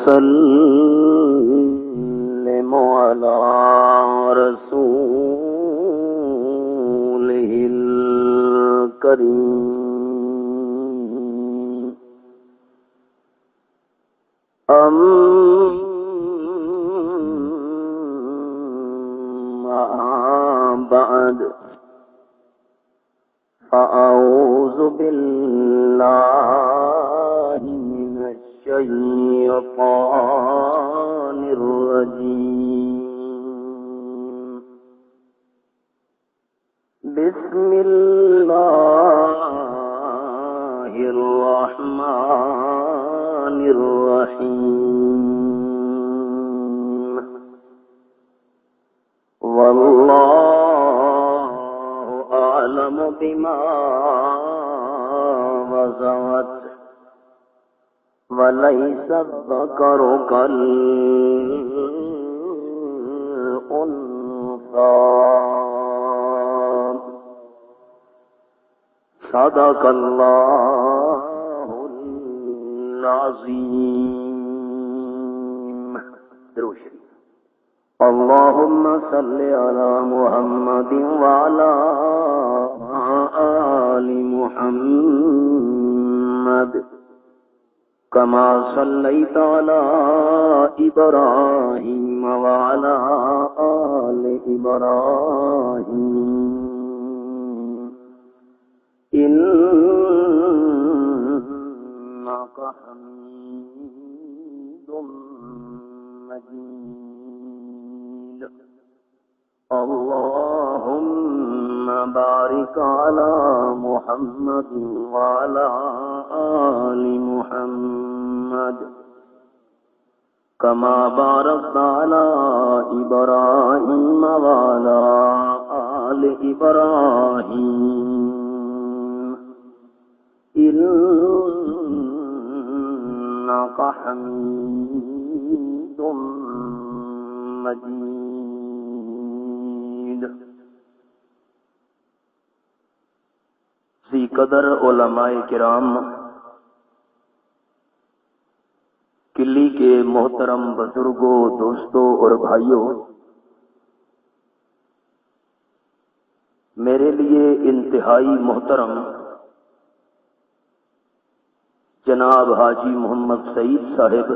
وسلم على رسوله الكريم أما بعد فأعوذ بالله من الشيطان الرجيم بسم الله الرحمن الرحيم والله أعلم بما وزعت وليس الذكر كالأنثى صدق الله العظيم. درود شریف. اللهم صل على محمد وعلى آل محمد كما صليت على إبراهيم وعلى آل إبراهيم إنك حميد مجيد. اللهم بارك على محمد وعلى آل محمد كما باركت على إبراهيم وعلى آل إبراهيم إنك حميد مجيد. ذی قدر علماء کرام، کلی کے محترم بزرگوں، دوستوں اور بھائیوں، میرے لیے انتہائی محترم جناب حاجی محمد سعید صاحب،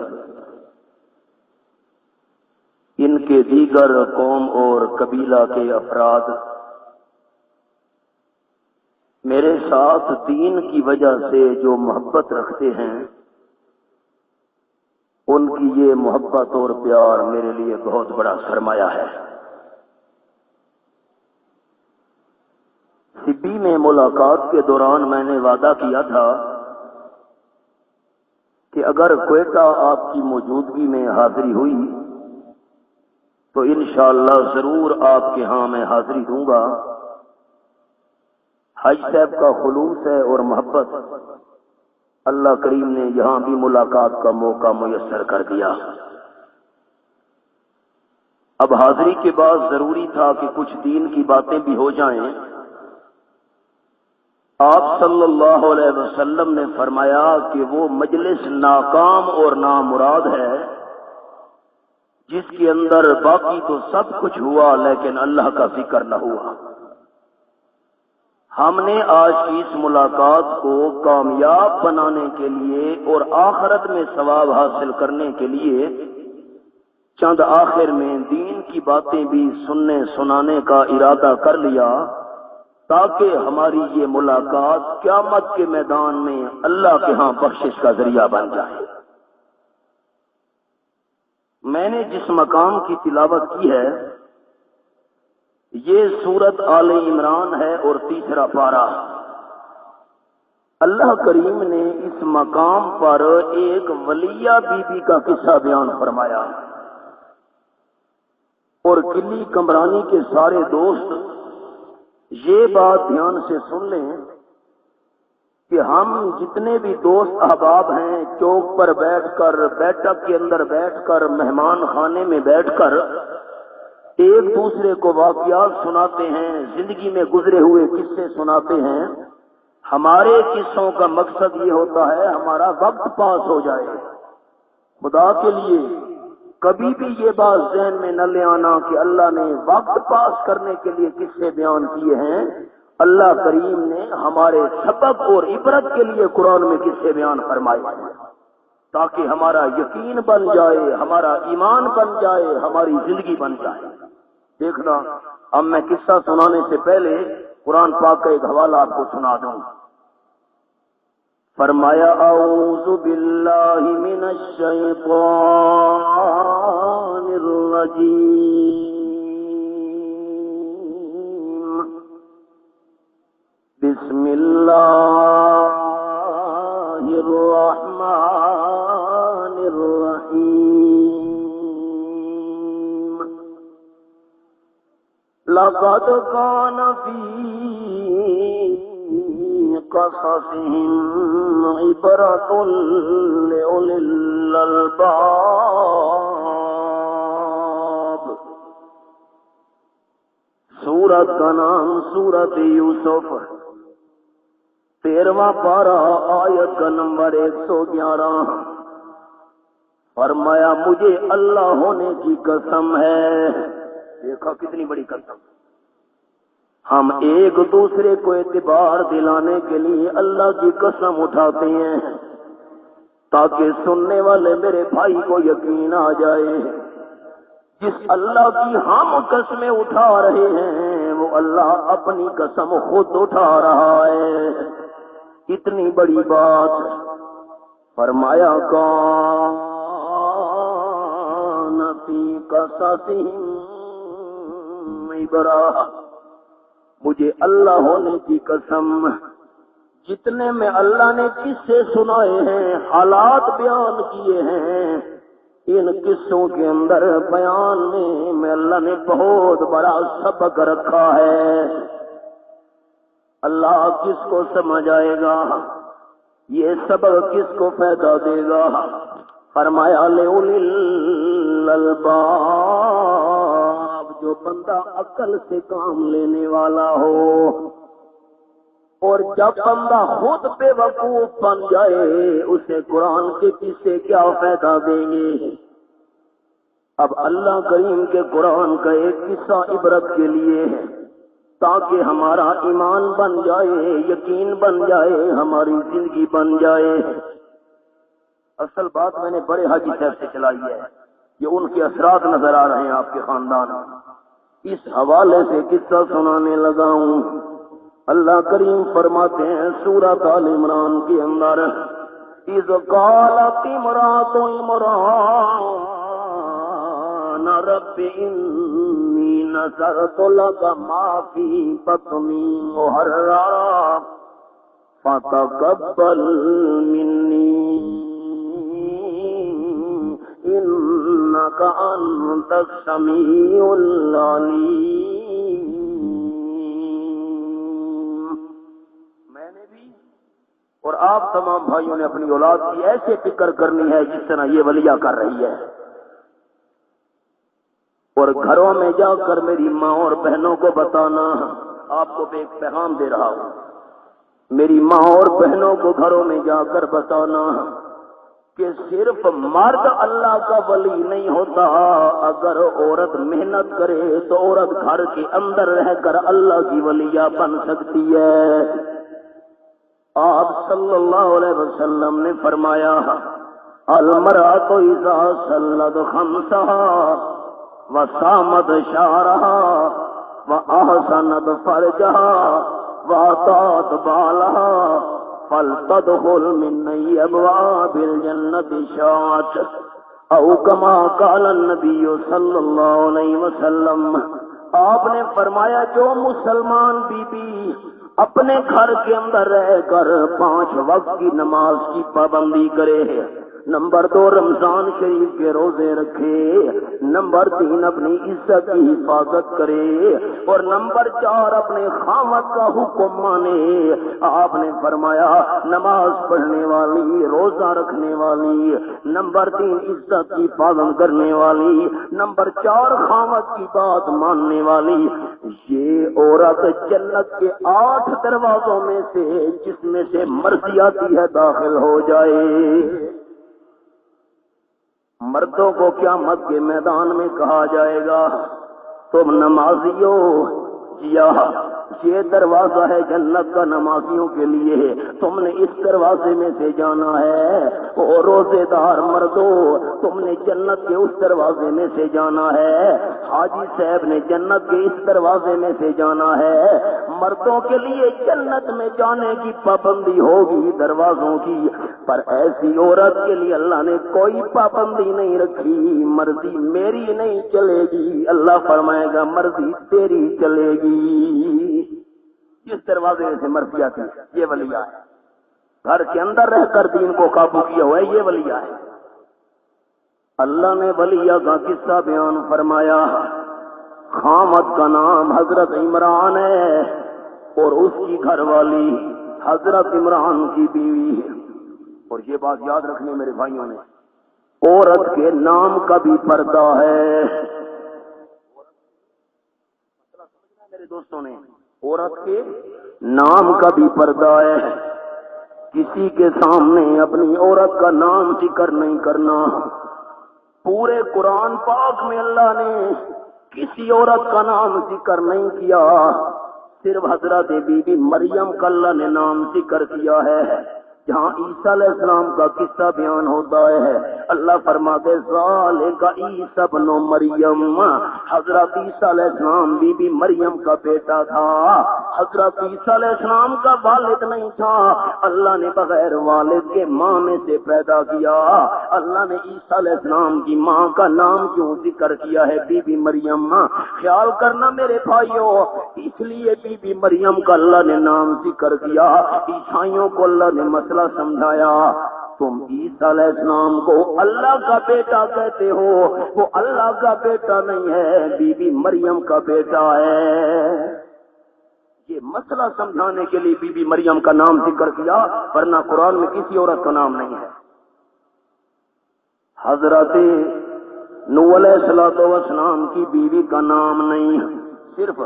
ان کے دیگر قوم اور قبیلہ کے افراد میرے ساتھ دین کی وجہ سے جو محبت رکھتے ہیں، ان کی یہ محبت اور پیار میرے لیے بہت بڑا سرمایہ ہے. سبی میں ملاقات کے دوران میں نے وعدہ کیا تھا کہ اگر کوئٹہ آپ کی موجودگی میں حاضری ہوئی تو انشاءاللہ ضرور آپ کے ہاں میں حاضری دوں گا. حاج صاحب کا خلوص ہے اور محبت، اللہ کریم نے یہاں بھی ملاقات کا موقع میسر کر دیا. اب حاضری کے بعد ضروری تھا کہ کچھ دین کی باتیں بھی ہو جائیں. آپ صلی اللہ علیہ وسلم نے فرمایا کہ وہ مجلس ناکام اور نامراد ہے جس کے اندر باقی تو سب کچھ ہوا لیکن اللہ کا ذکر نہ ہوا. ہم نے آج کی اس ملاقات کو کامیاب بنانے کے لیے اور آخرت میں ثواب حاصل کرنے کے لیے چند آخر میں دین کی باتیں بھی سننے سنانے کا ارادہ کر لیا تاکہ ہماری یہ ملاقات قیامت کے میدان میں اللہ کے ہاں بخشش کا ذریعہ بن جائے. میں نے جس مقام کی تلاوت کی ہے یہ سورت آل عمران ہے اور تیسرا پارہ. اللہ کریم نے اس مقام پر ایک ولیہ بی بی کا قصہ بیان فرمایا اور کلی کمرانی کے سارے دوست یہ بات دھیان سے سن لیں کہ ہم جتنے بھی دوست احباب ہیں چوک پر بیٹھ کر، بیٹھک کے اندر بیٹھ کر، مہمان خانے میں بیٹھ کر ایک دوسرے کو واقعات سناتے ہیں، زندگی میں گزرے ہوئے قصے سناتے ہیں. ہمارے قصوں کا مقصد یہ ہوتا ہے ہمارا وقت پاس ہو جائے. خدا کے لیے کبھی بھی یہ بات ذہن میں نہ لے آنا کہ اللہ نے وقت پاس کرنے کے لیے قصے بیان کیے ہیں. اللہ کریم نے ہمارے سبق اور عبرت کے لیے قرآن میں قصے بیان فرمائے ہیں تاکہ ہمارا یقین بن جائے، ہمارا ایمان بن جائے، ہماری زندگی بن جائے. دیکھنا، اب میں قصہ سنانے سے پہلے قرآن پاک کا ایک حوالہ آپ کو سنا دوں. فرمایا اعوذ باللہ من الشیطان الرجیم بسم اللہ الرحمن الرحیم. لقد كان في قصصهم عبرة لأولي الألباب. سورت کا نام سورت یوسف، 13واں پارہ، آیت کا نمبر 111. فرمایا مجھے اللہ ہونے کی قسم ہے. دیکھا کتنی بڑی قسم. ہم ایک دوسرے کو اعتبار دلانے کے لیے اللہ کی قسم اٹھاتے ہیں تاکہ سننے والے میرے بھائی کو یقین آ جائے جس اللہ کی ہم قسمیں اٹھا رہے ہیں وہ اللہ اپنی قسم خود اٹھا رہا ہے. اتنی بڑی بات. فرمایا کان فی قصصہم عبرۃ. مجھے اللہ ہونے کی قسم، جتنے میں اللہ نے قصے سنائے ہیں، حالات بیان کیے ہیں، ان قصوں کے اندر بیان میں اللہ نے بہت بڑا سبق رکھا ہے. اللہ کس کو سمجھ آئے گا، یہ سبق کس کو فائدہ دے گا. فرمایا لِأُولِي الْأَلْبَابِ، جو بندہ عقل سے کام لینے والا ہو. اور جب بندہ خود بے وقوف بن جائے اسے قرآن کے قصے کیا فائدہ دیں گے. اب اللہ کریم کے قرآن کا ایک قصہ عبرت کے لیے ہے تاکہ ہمارا ایمان بن جائے، یقین بن جائے، ہماری زندگی بن جائے. اصل بات میں نے بڑے حاجی صاحب سے چلائی ہے، یہ ان کے اثرات نظر آ رہے ہیں آپ کے خاندان. اس حوالے سے قصہ سنانے لگا ہوں. اللہ کریم فرماتے ہیں سورۃ آل عمران کے اندر، اذ قالت امرأۃ عمران رب انی نذرت لک ما فی بطنی محررا فتقبل منی انک انت السمیع العلیم. میں نے بھی اور آپ تمام بھائیوں نے اپنی اولاد کی ایسے فکر کرنی ہے جس طرح یہ ولیہ کر رہی ہے. اور گھروں میں جا کر میری ماں اور بہنوں کو بتانا، آپ کو ایک پیغام دے رہا ہوں، میری ماں اور بہنوں کو گھروں میں جا کر بتانا کہ صرف مرد اللہ کا ولی نہیں ہوتا. اگر عورت محنت کرے تو عورت گھر کے اندر رہ کر اللہ کی ولیہ بن سکتی ہے. آپ صلی اللہ علیہ وسلم نے فرمایا المرأۃ اذا صلت خمسها وصامت شهرها واحسنت فرجها واطاعت بالها فلتدخل من ابواب الجنة شاعت او كما قال النبي صلی اللہ علیہ وسلم. آپ نے فرمایا جو مسلمان بی بی اپنے گھر کے اندر رہ کر 5 وقت کی نماز کی پابندی کرے، نمبر 2 رمضان شریف کے روزے رکھے، نمبر 3 اپنی عزت کی حفاظت کرے، اور نمبر 4 اپنے خاوند کا حکم مانے. آپ نے فرمایا نماز پڑھنے والی، روزہ رکھنے والی، نمبر 3 عزت کی حفاظت کرنے والی، نمبر 4 خاوند کی بات ماننے والی، یہ عورت جنت کے 8 دروازوں میں سے جس میں سے مرضی آتی ہے داخل ہو جائے. مردوں کو قیامت کے میدان میں کہا جائے گا تم نمازیوں، جیا یہ دروازہ ہے جنت کا نمازیوں کے لیے، تم نے اس دروازے میں سے جانا ہے، اور روزے دار مردوں تم نے جنت کے اس دروازے میں سے جانا ہے، حاجی صاحب نے جنت کے اس دروازے میں سے جانا ہے۔ مردوں کے لیے جنت میں جانے کی پابندی ہوگی دروازوں کی، پر ایسی عورت کے لیے اللہ نے کوئی پابندی نہیں رکھی، مرضی میری نہیں چلے گی، اللہ فرمائے گا مرضی تیری چلے گی۔ جس دروازے سے مرضی آتی یہ ولیہ ہے، گھر کے اندر رہ کر دین کو قابو کیا ہوا ہے یہ ولیہ ہے۔ اللہ نے ولیہ کا قصہ بیان فرمایا، خامد کا نام حضرت عمران ہے اور اس کی گھر والی حضرت عمران کی بیوی ہے۔ اور یہ بات یاد رکھنی میرے بھائیوں نے، عورت کے نام کا بھی پردہ ہے، میرے دوستوں نے عورت کے نام کا بھی پردہ ہے، کسی کے سامنے اپنی عورت کا نام ذکر نہیں کرنا۔ پورے قرآن پاک میں اللہ نے کسی عورت کا نام ذکر نہیں کیا، صرف حضرت بی بی مریم کا اللہ نے نام ذکر کیا ہے۔ جہاں عیسیٰ علیہ السلام کا قصہ بیان ہوتا ہے اللہ فرماتے ذالک عیسی ابن مریم، حضرت عیسیٰ علیہ السلام بی بی مریم کا بیٹا تھا، حضرت عیسیٰ علیہ السلام کا والد نہیں تھا، اللہ نے بغیر والد کے ماں میں سے پیدا کیا۔ اللہ نے عیسیٰ علیہ السلام کی ماں کا نام کیوں ذکر کیا ہے بی بی مریم؟ خیال کرنا میرے بھائیوں، اس لیے بی بی مریم کا اللہ نے نام ذکر کیا۔ عیسائیوں کو اللہ نے مسئلہ سمجھایا، تم عیسیٰ علیہ السلام کو اللہ کا بیٹا کہتے ہو، وہ اللہ کا بیٹا نہیں ہے، بی بی مریم کا بیٹا ہے۔ یہ مسئلہ سمجھانے کے لیے بی بی مریم کا نام ذکر کیا، ورنہ قرآن میں کسی عورت کا نام نہیں ہے۔ حضرت نوح علیہ السلام کی بیوی کا نام نہیں، صرف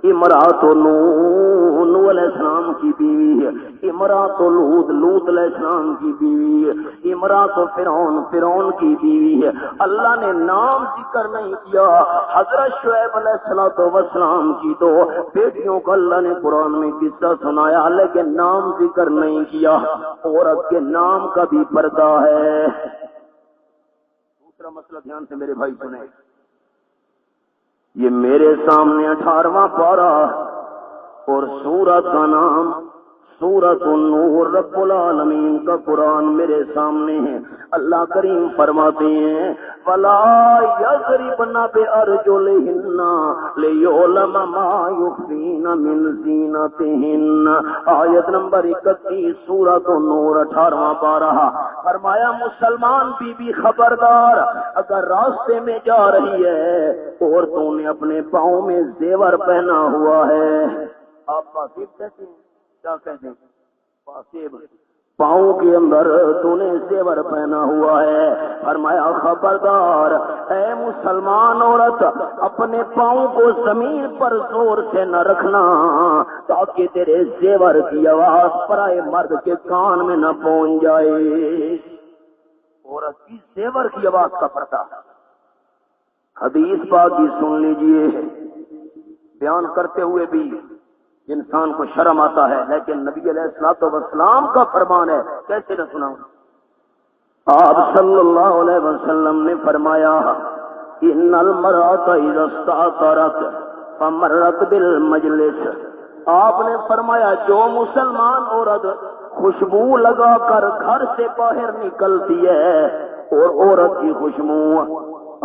امرات نوح علیہ السلام کی بیوی ہے، امرات لوط علیہ السلام کی بیوی ہے، امرات فرعون کی بیوی ہے۔ اللہ نے نام ذکر نہیں کیا۔ حضرت شعیب علیہ السلام کی دو بیٹیوں کو اللہ نے قرآن میں قصہ سنایا، لیکن نام ذکر نہیں کیا۔ عورت کے نام کا بھی پردہ ہے۔ دوسرا مسئلہ دھیان سے میرے بھائی سنیں، یہ میرے سامنے 18واں پارہ اور سورت کا نام سورۃ النور، رب العالمین کا قرآن میرے سامنے ہے۔ اللہ کریم فرماتے ہیں وَلَا يَضْرِبْنَ بِأَرْجُلِهِنَّ لِيُعْلَمَ مَا يُخْفِينَ مِنْ زِينَتِهِنَّ، آیت نمبر 31 سورۃ النور 18واں پارہ۔ فرمایا مسلمان بی بی خبردار، اگر راستے میں جا رہی ہے اور تو نے اپنے پاؤں میں زیور پہنا ہوا ہے، آپ پاسیب کہتے ہیں، کیا کہتے ہیں؟ پاسیب، پاؤں کے اندر تو نے زیور پہنا ہوا ہے، فرمایا خبردار اے مسلمان عورت، اپنے پاؤں کو زمین پر زور سے نہ رکھنا تاکہ تیرے زیور کی آواز پرائے مرد کے کان میں نہ پہنچ جائے۔ عورت کی زیور کی آواز کا پردہ۔ حدیث پاک بھی سن لیجئے، بیان کرتے ہوئے بھی انسان کو شرم آتا ہے، لیکن نبی علیہ الصلوۃ والسلام کا فرمان ہے، کیسے نہ سناؤں۔ آپ صلی اللہ علیہ وسلم نے فرمایا ان المرأۃ اذا استعطرت فمرت بالمجلس، آپ نے فرمایا جو مسلمان عورت خوشبو لگا کر گھر سے باہر نکلتی ہے اور عورت کی خوشبو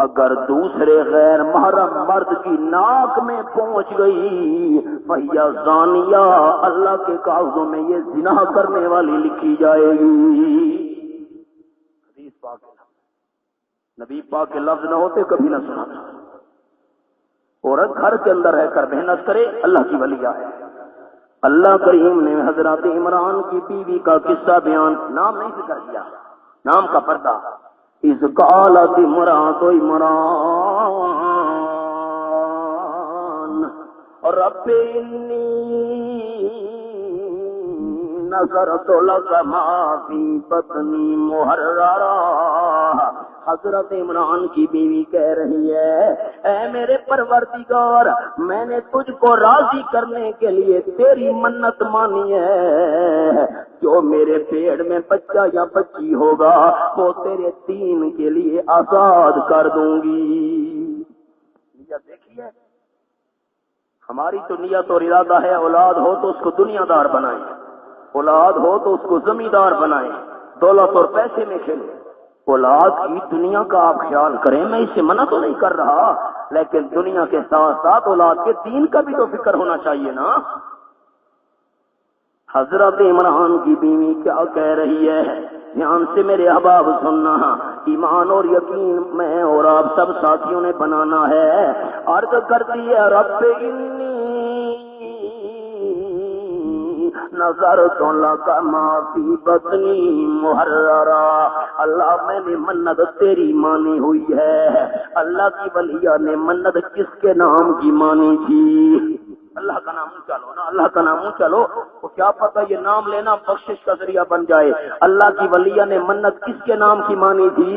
اگر دوسرے غیر محرم مرد کی ناک میں پہنچ گئی فہیا زانیہ، اللہ کے کاغذوں میں یہ زنا کرنے والی لکھی جائے گی۔ حدیث پاک نبی پاک کے لفظ نہ ہوتے کبھی نہ سنا تھا۔ عورت گھر کے اندر رہ کر محنت کرے، اللہ کی ولیہ ہے۔ اللہ کریم نے حضرت عمران کی بیوی کا قصہ بیان، نام نہیں ذکر کیا، نام کا پردہ۔ اذ قالت امرأۃ عمران رب انی نذرت لک ما فی بطنی محررا، حضرت عمران کی بیوی کہہ رہی ہے اے میرے پروردگار میں نے تجھ کو راضی کرنے کے لیے تیری منت مانی ہے، جو میرے پیڑ میں بچہ یا بچی ہوگا وہ تیرے دین کے لیے آزاد کر دوں گی۔ دیکھیے ہماری تو نیت اور ارادہ ہے اولاد ہو تو اس کو دنیا دار بنائیں، اولاد ہو تو اس کو زمیندار بنائیں، دولت اور پیسے میں کھیلیں۔ اولاد کی دنیا کا آپ خیال کریں، میں اسے منع تو نہیں کر رہا، لیکن دنیا کے ساتھ ساتھ اولاد کے دین کا بھی تو فکر ہونا چاہیے نا۔ حضرت عمران کی بیوی کیا کہہ رہی ہے، دھیان سے میرے احباب سننا، ایمان اور یقین میں اور آپ سب ساتھیوں نے بنانا ہے۔ عرض کرتی ہے رب انی نظرت لک ما فی بطنی محررا، اللہ میں نے منت تیری مانی ہوئی ہے۔ اللہ کی ولیہ نے منت کس کے نام کی مانی تھی؟ اللہ کا نام اونچا لو نا، اللہ کا نام اونچا لو، تو کیا پتہ یہ نام لینا بخشش کا ذریعہ بن جائے۔ اللہ کی ولیہ نے منت کس کے نام کی مانی تھی؟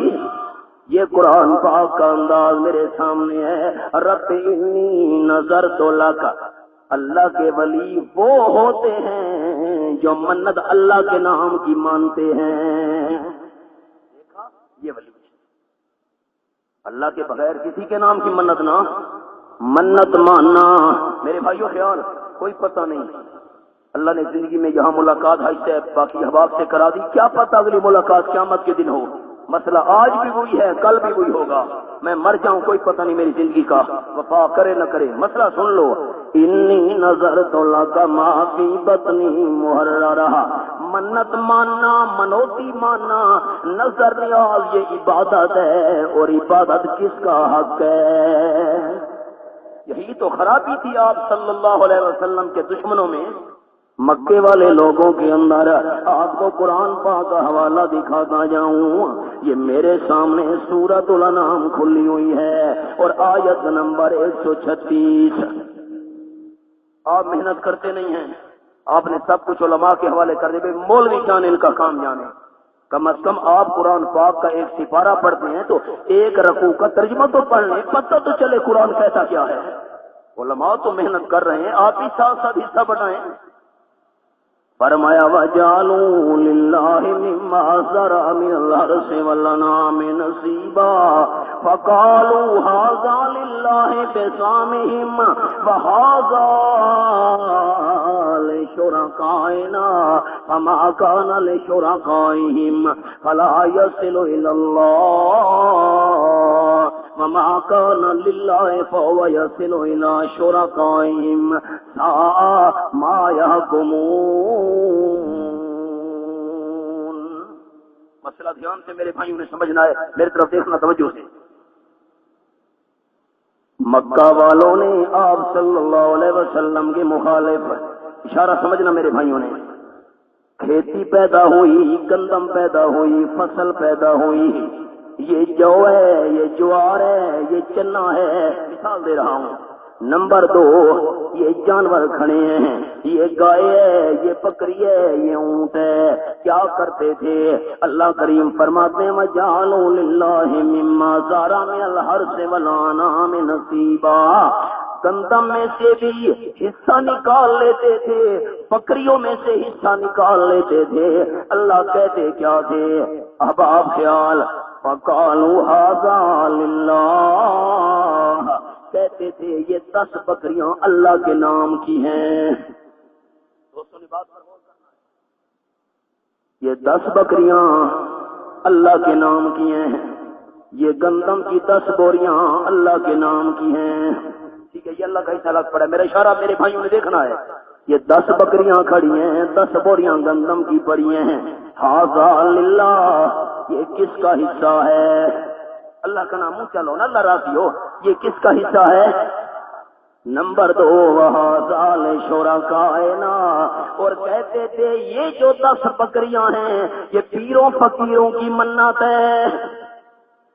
یہ قرآن پاک کا انداز میرے سامنے ہے، رب انی نظرت لک۔ اللہ کے ولی وہ ہوتے ہیں جو منت اللہ کے نام کی مانتے ہیں۔ دیکھا یہ ولی اللہ کے بغیر کسی کے نام کی منت نہ منت ماننا۔ میرے بھائیو خیال کوئی پتہ نہیں، اللہ نے زندگی میں یہاں ملاقات حج سے باقی احباب سے کرا دی، کیا پتہ اگلی ملاقات قیامت کے دن ہو۔ مسئلہ آج بھی وہی ہے، کل بھی وہی ہوگا، میں مر جاؤں کوئی پتہ نہیں میری زندگی کا، وفا کرے نہ کرے۔ مسئلہ سن لو، انی نظرت لک ما فی بطنی محررا، منت ماننا، منوتی ماننا، نظر نیاز یہ عبادت ہے، اور عبادت کس کا حق ہے؟ یہی تو خرابی تھی آپ صلی اللہ علیہ وسلم کے دشمنوں میں، مکے والے لوگوں کے اندر۔ آپ کو قرآن پاک کا حوالہ دکھاتا جاؤں، یہ میرے سامنے سورۃ الانعام کھلی ہوئی ہے اور آیت نمبر 136۔ آپ محنت کرتے نہیں ہیں، آپ نے سب کچھ علماء کے حوالے کر دے، مولوی جانے ان کا کام جانے، کم از کم آپ قرآن پاک کا ایک سپارہ پڑھتے ہیں تو ایک رکوع کا ترجمہ تو پڑھ لیں، پتہ تو چلے قرآن کہتا کیا ہے۔ علماء تو محنت کر رہے ہیں، آپ ہی ساتھ ساتھ حصہ بٹائیں۔ فرمایا وَجَعَلُوا لِلَّهِ مِمَّا زَرَعَ مِنَ الْحَرْثِ وَالْأَنْعَامِ نَصِيبًا فَقَالُوا هَٰذَا لِلَّهِ بِزَعْمِهِمْ وَهَٰذَا لِشُرَكَائِنَا فَمَا كَانَ لِشُرَكَائِهِمْ فَلَا يَصِلُ إِلَى اللَّهِ وَمَا كَانَ لِلَّهِ فَهُوَ يَصِلُ إِلَى شُرَكَائِهِمْ سَاءَ مَا يَحْكُمُونَ۔ مسئلہ دھیان سے میرے بھائیوں نے سمجھنا ہے، میری طرف دیکھنا توجہ سے۔ مکہ والوں نے آپ صلی اللہ علیہ وسلم کے مخالف، اشارہ سمجھنا میرے بھائیوں نے، کھیتی پیدا ہوئی، گندم پیدا ہوئی، فصل پیدا ہوئی، یہ جو ہے، یہ جوار ہے، یہ چنا ہے، مثال دے رہا ہوں۔ نمبر 2، یہ جانور کھڑے ہیں، یہ گائے ہے، یہ بکری ہے، یہ اونٹ ہے، کیا کرتے تھے؟ اللہ کریم فرماتے ہیں وَجَعَلُوا لِلَّهِ مِمَّا زَرَعَ مِنَ الْحَرْثِ وَالْأَنْعَامِ نَصِيبًا، گندم میں سے بھی حصہ نکال لیتے تھے، بکریوں میں سے حصہ نکال لیتے تھے۔ اللہ کہتے کیا تھے؟ احباب خیال، فَقَالُوا هَٰذَا لِلَّهِ، کہتے تھے یہ 10 بکریاں اللہ کے نام کی ہیں۔ دوستوں نے بات پر غور کرنا ہے، یہ 10 بکریاں اللہ کے نام کی ہیں، یہ گندم کی 10 بوریاں اللہ کے نام کی ہیں۔ ٹھیک ہے، یہ اللہ کا حصہ الگ پڑا ہے، میرا اشارہ میرے بھائیوں نے دیکھنا ہے۔ یہ 10 بکریاں کھڑی ہیں، 10 بوریاں گندم کی پڑی ہیں۔ ھذا للہ، یہ کس کا حصہ ہے؟ اللہ کا نام اونچا لو نا، اللہ راضی ہو، یہ کس کا حصہ ہے؟ نمبر 2، وَھذا لِشُرَکَائِنَا، اور کہتے تھے یہ جو 10 بکریاں ہیں یہ پیروں فقیروں کی منت ہے،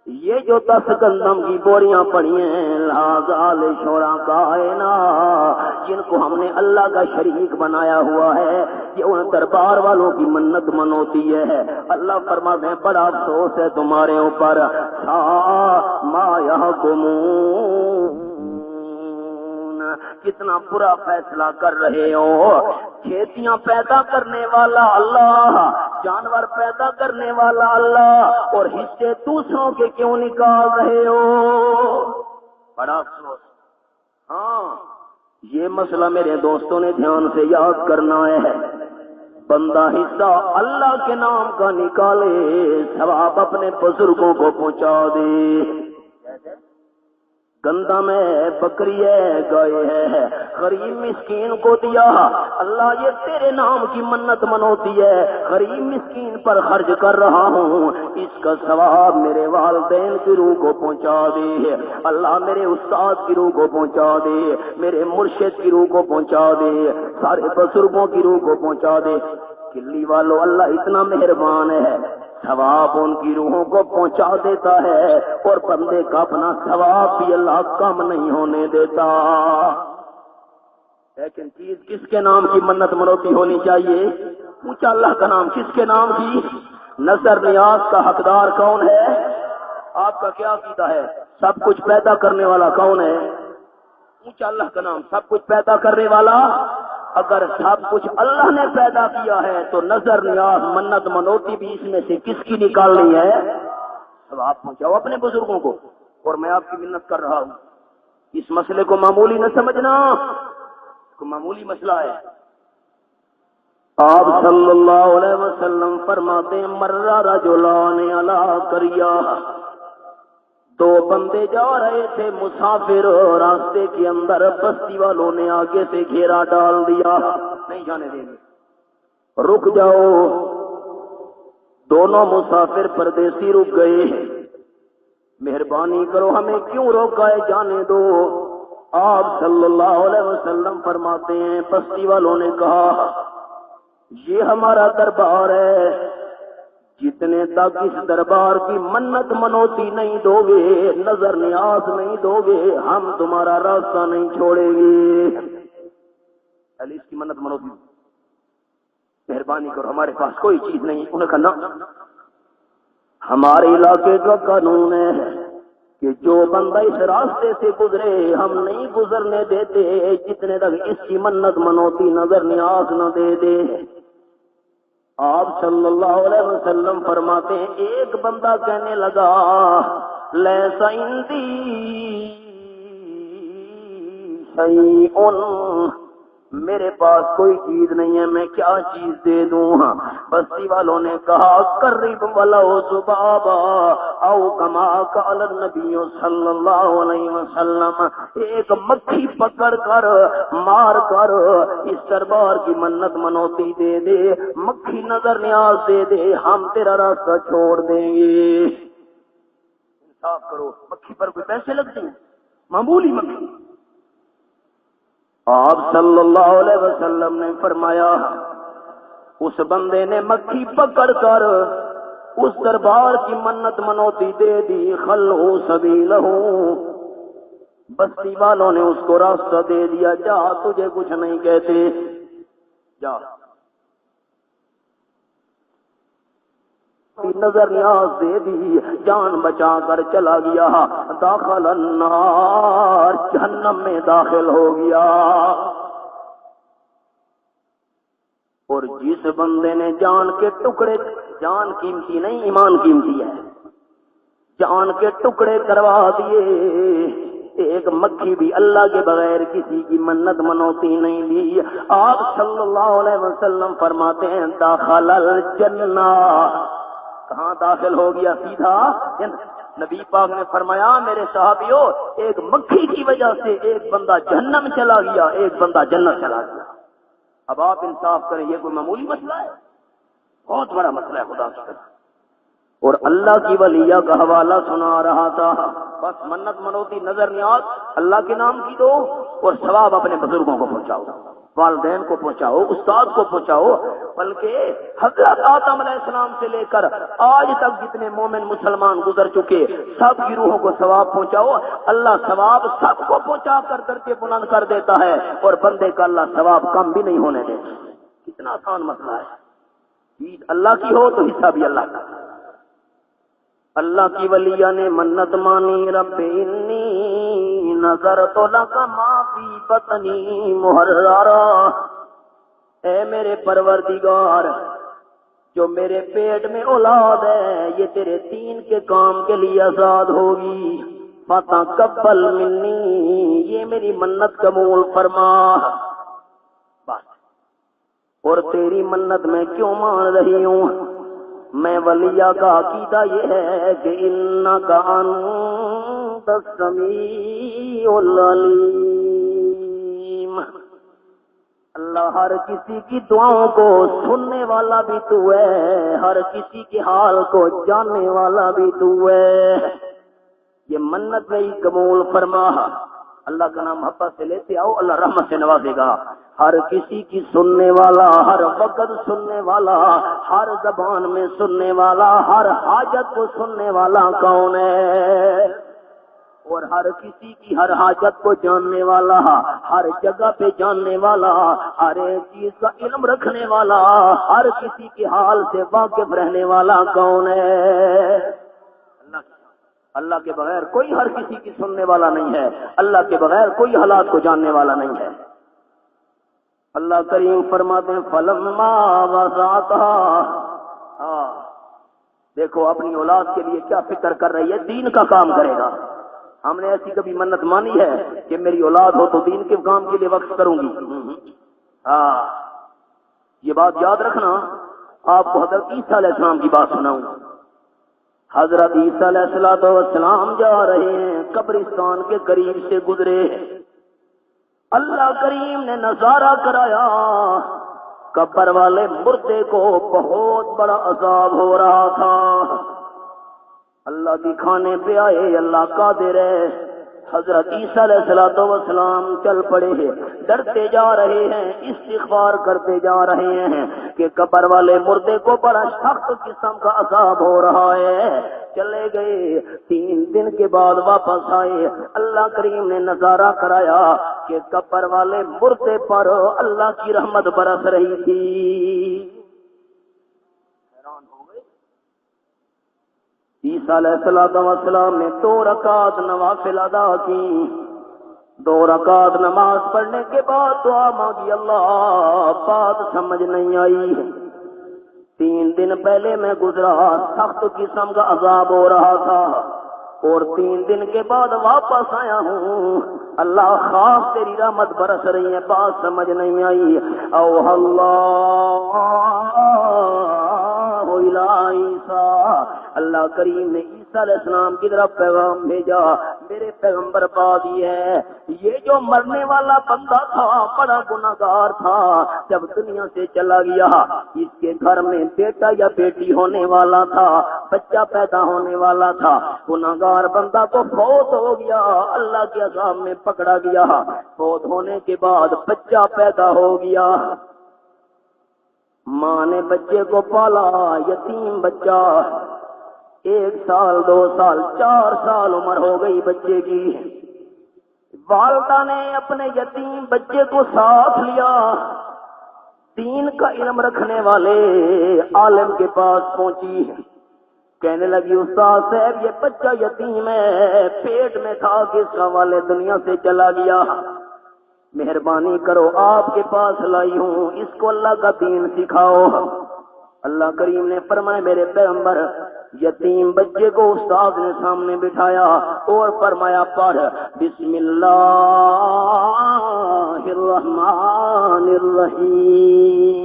یہ جو 10 گندم کی بوریاں پڑی ہیں لازال شورا کائنا جن کو ہم نے اللہ کا شریک بنایا ہوا ہے، یہ ان دربار والوں کی منت منوتی ہے۔ اللہ فرماتے ہیں بڑا افسوس ہے تمہارے اوپر، ما یحکمون، کتنا برا فیصلہ کر رہے ہو۔ کھیتیاں پیدا کرنے والا اللہ، جانور پیدا کرنے والا اللہ، اور حصے دوسروں کے کیوں نکال رہے ہو؟ بڑا افسوس۔ ہاں یہ مسئلہ میرے دوستوں نے دھیان سے یاد کرنا ہے۔ بندہ حصہ اللہ کے نام کا نکالے، ثواب اپنے بزرگوں کو پہنچا دے۔ گندم ہے، بکری ہے، گائے ہے، غریب مسکین کو دیا، اللہ یہ تیرے نام کی منت منوتی ہے، غریب مسکین پر خرچ کر رہا ہوں، اس کا ثواب میرے والدین کی روح کو پہنچا دے، اللہ میرے استاد کی روح کو پہنچا دے، میرے مرشد کی روح کو پہنچا دے، سارے بزرگوں کی روح کو پہنچا دے۔ کلی والو اللہ اتنا مہربان ہے، ثواب ان کی روحوں کو پہنچا دیتا ہے، اور بندے کا اپنا ثواب بھی اللہ کم نہیں ہونے دیتا۔ لیکن چیز کس کے نام کی منت منوتی ہونی چاہیے؟ پوچھا اللہ کا نام کس کے نام کی؟ نظر نیاز کا حقدار کون ہے؟ آپ کا کیا عقیدہ ہے؟ سب کچھ پیدا کرنے والا کون ہے؟ پوچھا اللہ کا نام سب کچھ پیدا کرنے والا۔ اگر سب کچھ اللہ نے پیدا کیا ہے تو نظر نیاز منت منوتی بھی اس میں سے کس کی نکالنی ہے؟ اب آپ پہنچاؤ اپنے بزرگوں کو، اور میں آپ کی منت کر رہا ہوں۔ اس مسئلے کو معمولی نہ سمجھنا، کو معمولی مسئلہ ہے۔ آپ صلی اللہ علیہ وسلم فرماتے ہیں مرہ رجلان علی قریہ، 2 بندے جا رہے تھے مسافر، راستے کے اندر بستی والوں نے آگے سے گھیرا ڈال دیا، نہیں جانے دیں گے، رک جاؤ۔ دونوں مسافر پردیسی رک گئے، مہربانی کرو ہمیں کیوں روکا ہے، جانے دو۔ آپ صلی اللہ علیہ وسلم فرماتے ہیں بستی والوں نے کہا یہ ہمارا دربار ہے، جتنے تک اس دربار کی منت منوتی نہیں دو گے، نظر نیاز نہیں دو گے، ہم تمہارا راستہ نہیں چھوڑیں گے۔ علی اس کی منت منوتی، مہربانی کرو ہمارے پاس کوئی چیز نہیں۔ انہوں نے کہا نا، ہمارے علاقے کا قانون ہے کہ جو بندہ اس راستے سے گزرے ہم نہیں گزرنے دیتے جتنے تک اس کی منت منوتی نظر نیاز نہ دے دے۔ آپ صلی اللہ علیہ وسلم فرماتے ہیں ایک بندہ کہنے لگا لیس عندی شیء، میرے پاس کوئی چیز نہیں ہے، میں کیا چیز دے دوں؟ بستی والوں نے کہا قرب ولو ذبابا او کما قال النبی صلی اللہ علیہ وسلم، ایک مکھی پکڑ کر مار کر اس دربار کی منت منوتی دے دے، مکھی نظر نیاز دے دے، ہم تیرا راستہ چھوڑ دیں گے۔ انصاف کرو، مکھی پر کوئی پیسے لگتے ہیں؟ معمولی مکھی۔ آپ صلی اللہ علیہ وسلم نے فرمایا اس بندے نے مکھی پکڑ کر اس دربار کی منت منوتی دے دی، خلو سبیلہ، بستی والوں نے اس کو راستہ دے دیا، جا تجھے کچھ نہیں کہتے، جا۔ نظر نیاز دے دی، جان بچا کر چلا گیا، داخل النار، جہنم میں داخل ہو گیا۔ اور جس بندے نے جان کے ٹکڑے، جان قیمتی نہیں ایمان قیمتی ہے، جان کے ٹکڑے کروا دیے، ایک مکھی بھی اللہ کے بغیر کسی کی منت منوتی نہیں لی۔ آپ صلی اللہ علیہ وسلم فرماتے ہیں داخل الجنہ، کہاں داخل ہو گیا؟ سیدھا نبی پاک نے فرمایا میرے صحابیوں ایک مکھی کی وجہ سے ایک بندہ جہنم چلا گیا، ایک بندہ جنت چلا گیا۔ اب آپ انصاف کریں، یہ کوئی معمولی مسئلہ ہے؟ بہت بڑا مسئلہ ہے خدا کی قسم۔ اور اللہ کی ولیہ کا حوالہ سنا رہا تھا، بس منت منوتی نظر نیاز اللہ کے نام کی دو اور ثواب اپنے بزرگوں کو پہنچاؤ۔ والدین کو پہنچاؤ، استاد کو پہنچاؤ، بلکہ حضرت آدم علیہ السلام سے لے کر آج تک جتنے مومن مسلمان گزر چکے سب کی روحوں کو ثواب پہنچاؤ، اللہ ثواب سب کو پہنچا کر درجے بلند کر دیتا ہے، اور بندے کا اللہ ثواب کم بھی نہیں ہونے دیتا۔ کتنا آسان مسئلہ ہے، عید اللہ کی ہو تو حصہ بھی اللہ کا۔ اللہ کی ولیہ نے منت مانی، رب انی نظرت لک ما فی بطنی محررا، اے میرے پروردگار جو میرے پیٹ میں اولاد ہے یہ تیرے دین کے کام کے لیے آزاد ہوگی، فتقبل منی، یہ میری منت قبول فرما۔ بس، اور تیری منت میں کیوں مان رہی ہوں؟ میں ولیہ کا عقیدہ یہ ہے کہ انک انت السمیع العلیم، اللہ ہر کسی کی دعاؤں کو سننے والا بھی تو ہے، ہر کسی کے حال کو جاننے والا بھی تو ہے، یہ منت نہیں قبول فرما۔ اللہ کا نام محبت سے لیتے آؤ، اللہ رحمت سے نوازے گا۔ ہر کسی کی سننے والا، ہر وقت سننے والا، ہر زبان میں سننے والا، ہر حاجت کو سننے والا کون ہے؟ اور ہر کسی کی ہر حاجت کو جاننے والا، ہر جگہ پہ جاننے والا، ہر ایک چیز کا علم رکھنے والا، ہر کسی کے حال سے واقف رہنے والا کون ہے؟ اللہ کے بغیر کوئی ہر کسی کی سننے والا نہیں ہے، اللہ کے بغیر کوئی حالات کو جاننے والا نہیں ہے۔ اللہ کریم فرماتے ہیں فلما وضعتها، دیکھو اپنی اولاد کے لیے کیا فکر کر رہی ہے، دین کا کام کرے گا۔ ہم نے ایسی کبھی منت مانی ہے کہ میری اولاد ہو تو دین کے کام کے لیے وقف کروں گی؟ یہ بات یاد رکھنا۔ آپ کو حضرت عیسیٰ علیہ السلام کی بات سناؤں۔ حضرت عیسیٰ علیہ السلام جا رہے ہیں، قبرستان کے قریب سے گزرے، اللہ کریم نے نظارہ کرایا، قبر والے مردے کو بہت بڑا عذاب ہو رہا تھا۔ اللہ دکھانے پہ آئے، اللہ قادر ہے۔ حضرت عیسیٰ علیہ السلام چل پڑے ہیں، ڈرتے جا رہے ہیں، استغفار کرتے جا رہے ہیں کہ قبر والے مردے کو بڑا سخت قسم کا عذاب ہو رہا ہے۔ چلے گئے، 3 دن کے بعد واپس آئے، اللہ کریم نے نظارہ کرایا کہ قبر والے مردے پر اللہ کی رحمت برس رہی تھی۔ عیسیٰ علیہ السلام نے 2 رکعت نوافل ادا کی، 2 رکعت نماز پڑھنے کے بعد دعا مانگی، اللہ بات سمجھ نہیں آئی، 3 دن پہلے میں گزرا، سخت قسم کا عذاب ہو رہا تھا، اور 3 دن کے بعد واپس آیا ہوں، اللہ خاص تیری رحمت برس رہی ہے، بات سمجھ نہیں آئی۔ او اللہ عیسیٰ، اللہ کریم نے عیسیٰ علیہ السلام کی طرف پیغام بھیجا، میرے پیغمبر بات یہ ہے، یہ جو مرنے والا بندہ تھا بڑا گناہگار تھا، جب دنیا سے چلا گیا اس کے گھر میں بیٹا یا بیٹی ہونے والا تھا، بچہ پیدا ہونے والا تھا، گناہگار بندہ کو فوت ہو گیا، اللہ کے عذاب میں پکڑا گیا، فوت ہونے کے بعد بچہ پیدا ہو گیا، ماں نے بچے کو پالا، یتیم بچہ، 1 سال 2 سال 4 سال عمر ہو گئی بچے کی، والدہ نے اپنے یتیم بچے کو ساتھ لیا، دین کا علم رکھنے والے عالم کے پاس پہنچی، کہنے لگی استاد صاحب یہ بچہ یتیم ہے، پیٹ میں تھا کہ اس کا والد دنیا سے چلا گیا، مہربانی کرو آپ کے پاس لائی ہوں، اس کو اللہ کا دین سکھاؤ۔ اللہ کریم نے فرمایا میرے پیغمبر، یتیم بچے کو استاد نے سامنے بٹھایا اور فرمایا پڑھ بسم اللہ الرحمن الرحیم،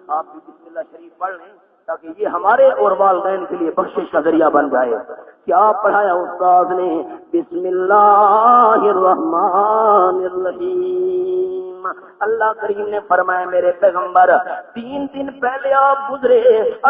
آپ بھی بسم اللہ شریف پڑھ لیں تاکہ یہ ہمارے اور والدین کے لیے بخشش کا ذریعہ بن جائے۔ کیا پڑھایا استاد نے؟ بسم اللہ الرحمن الرحیم۔ اللہ کریم نے فرمایا میرے پیغمبر 3 دن پہلے آپ گزرے،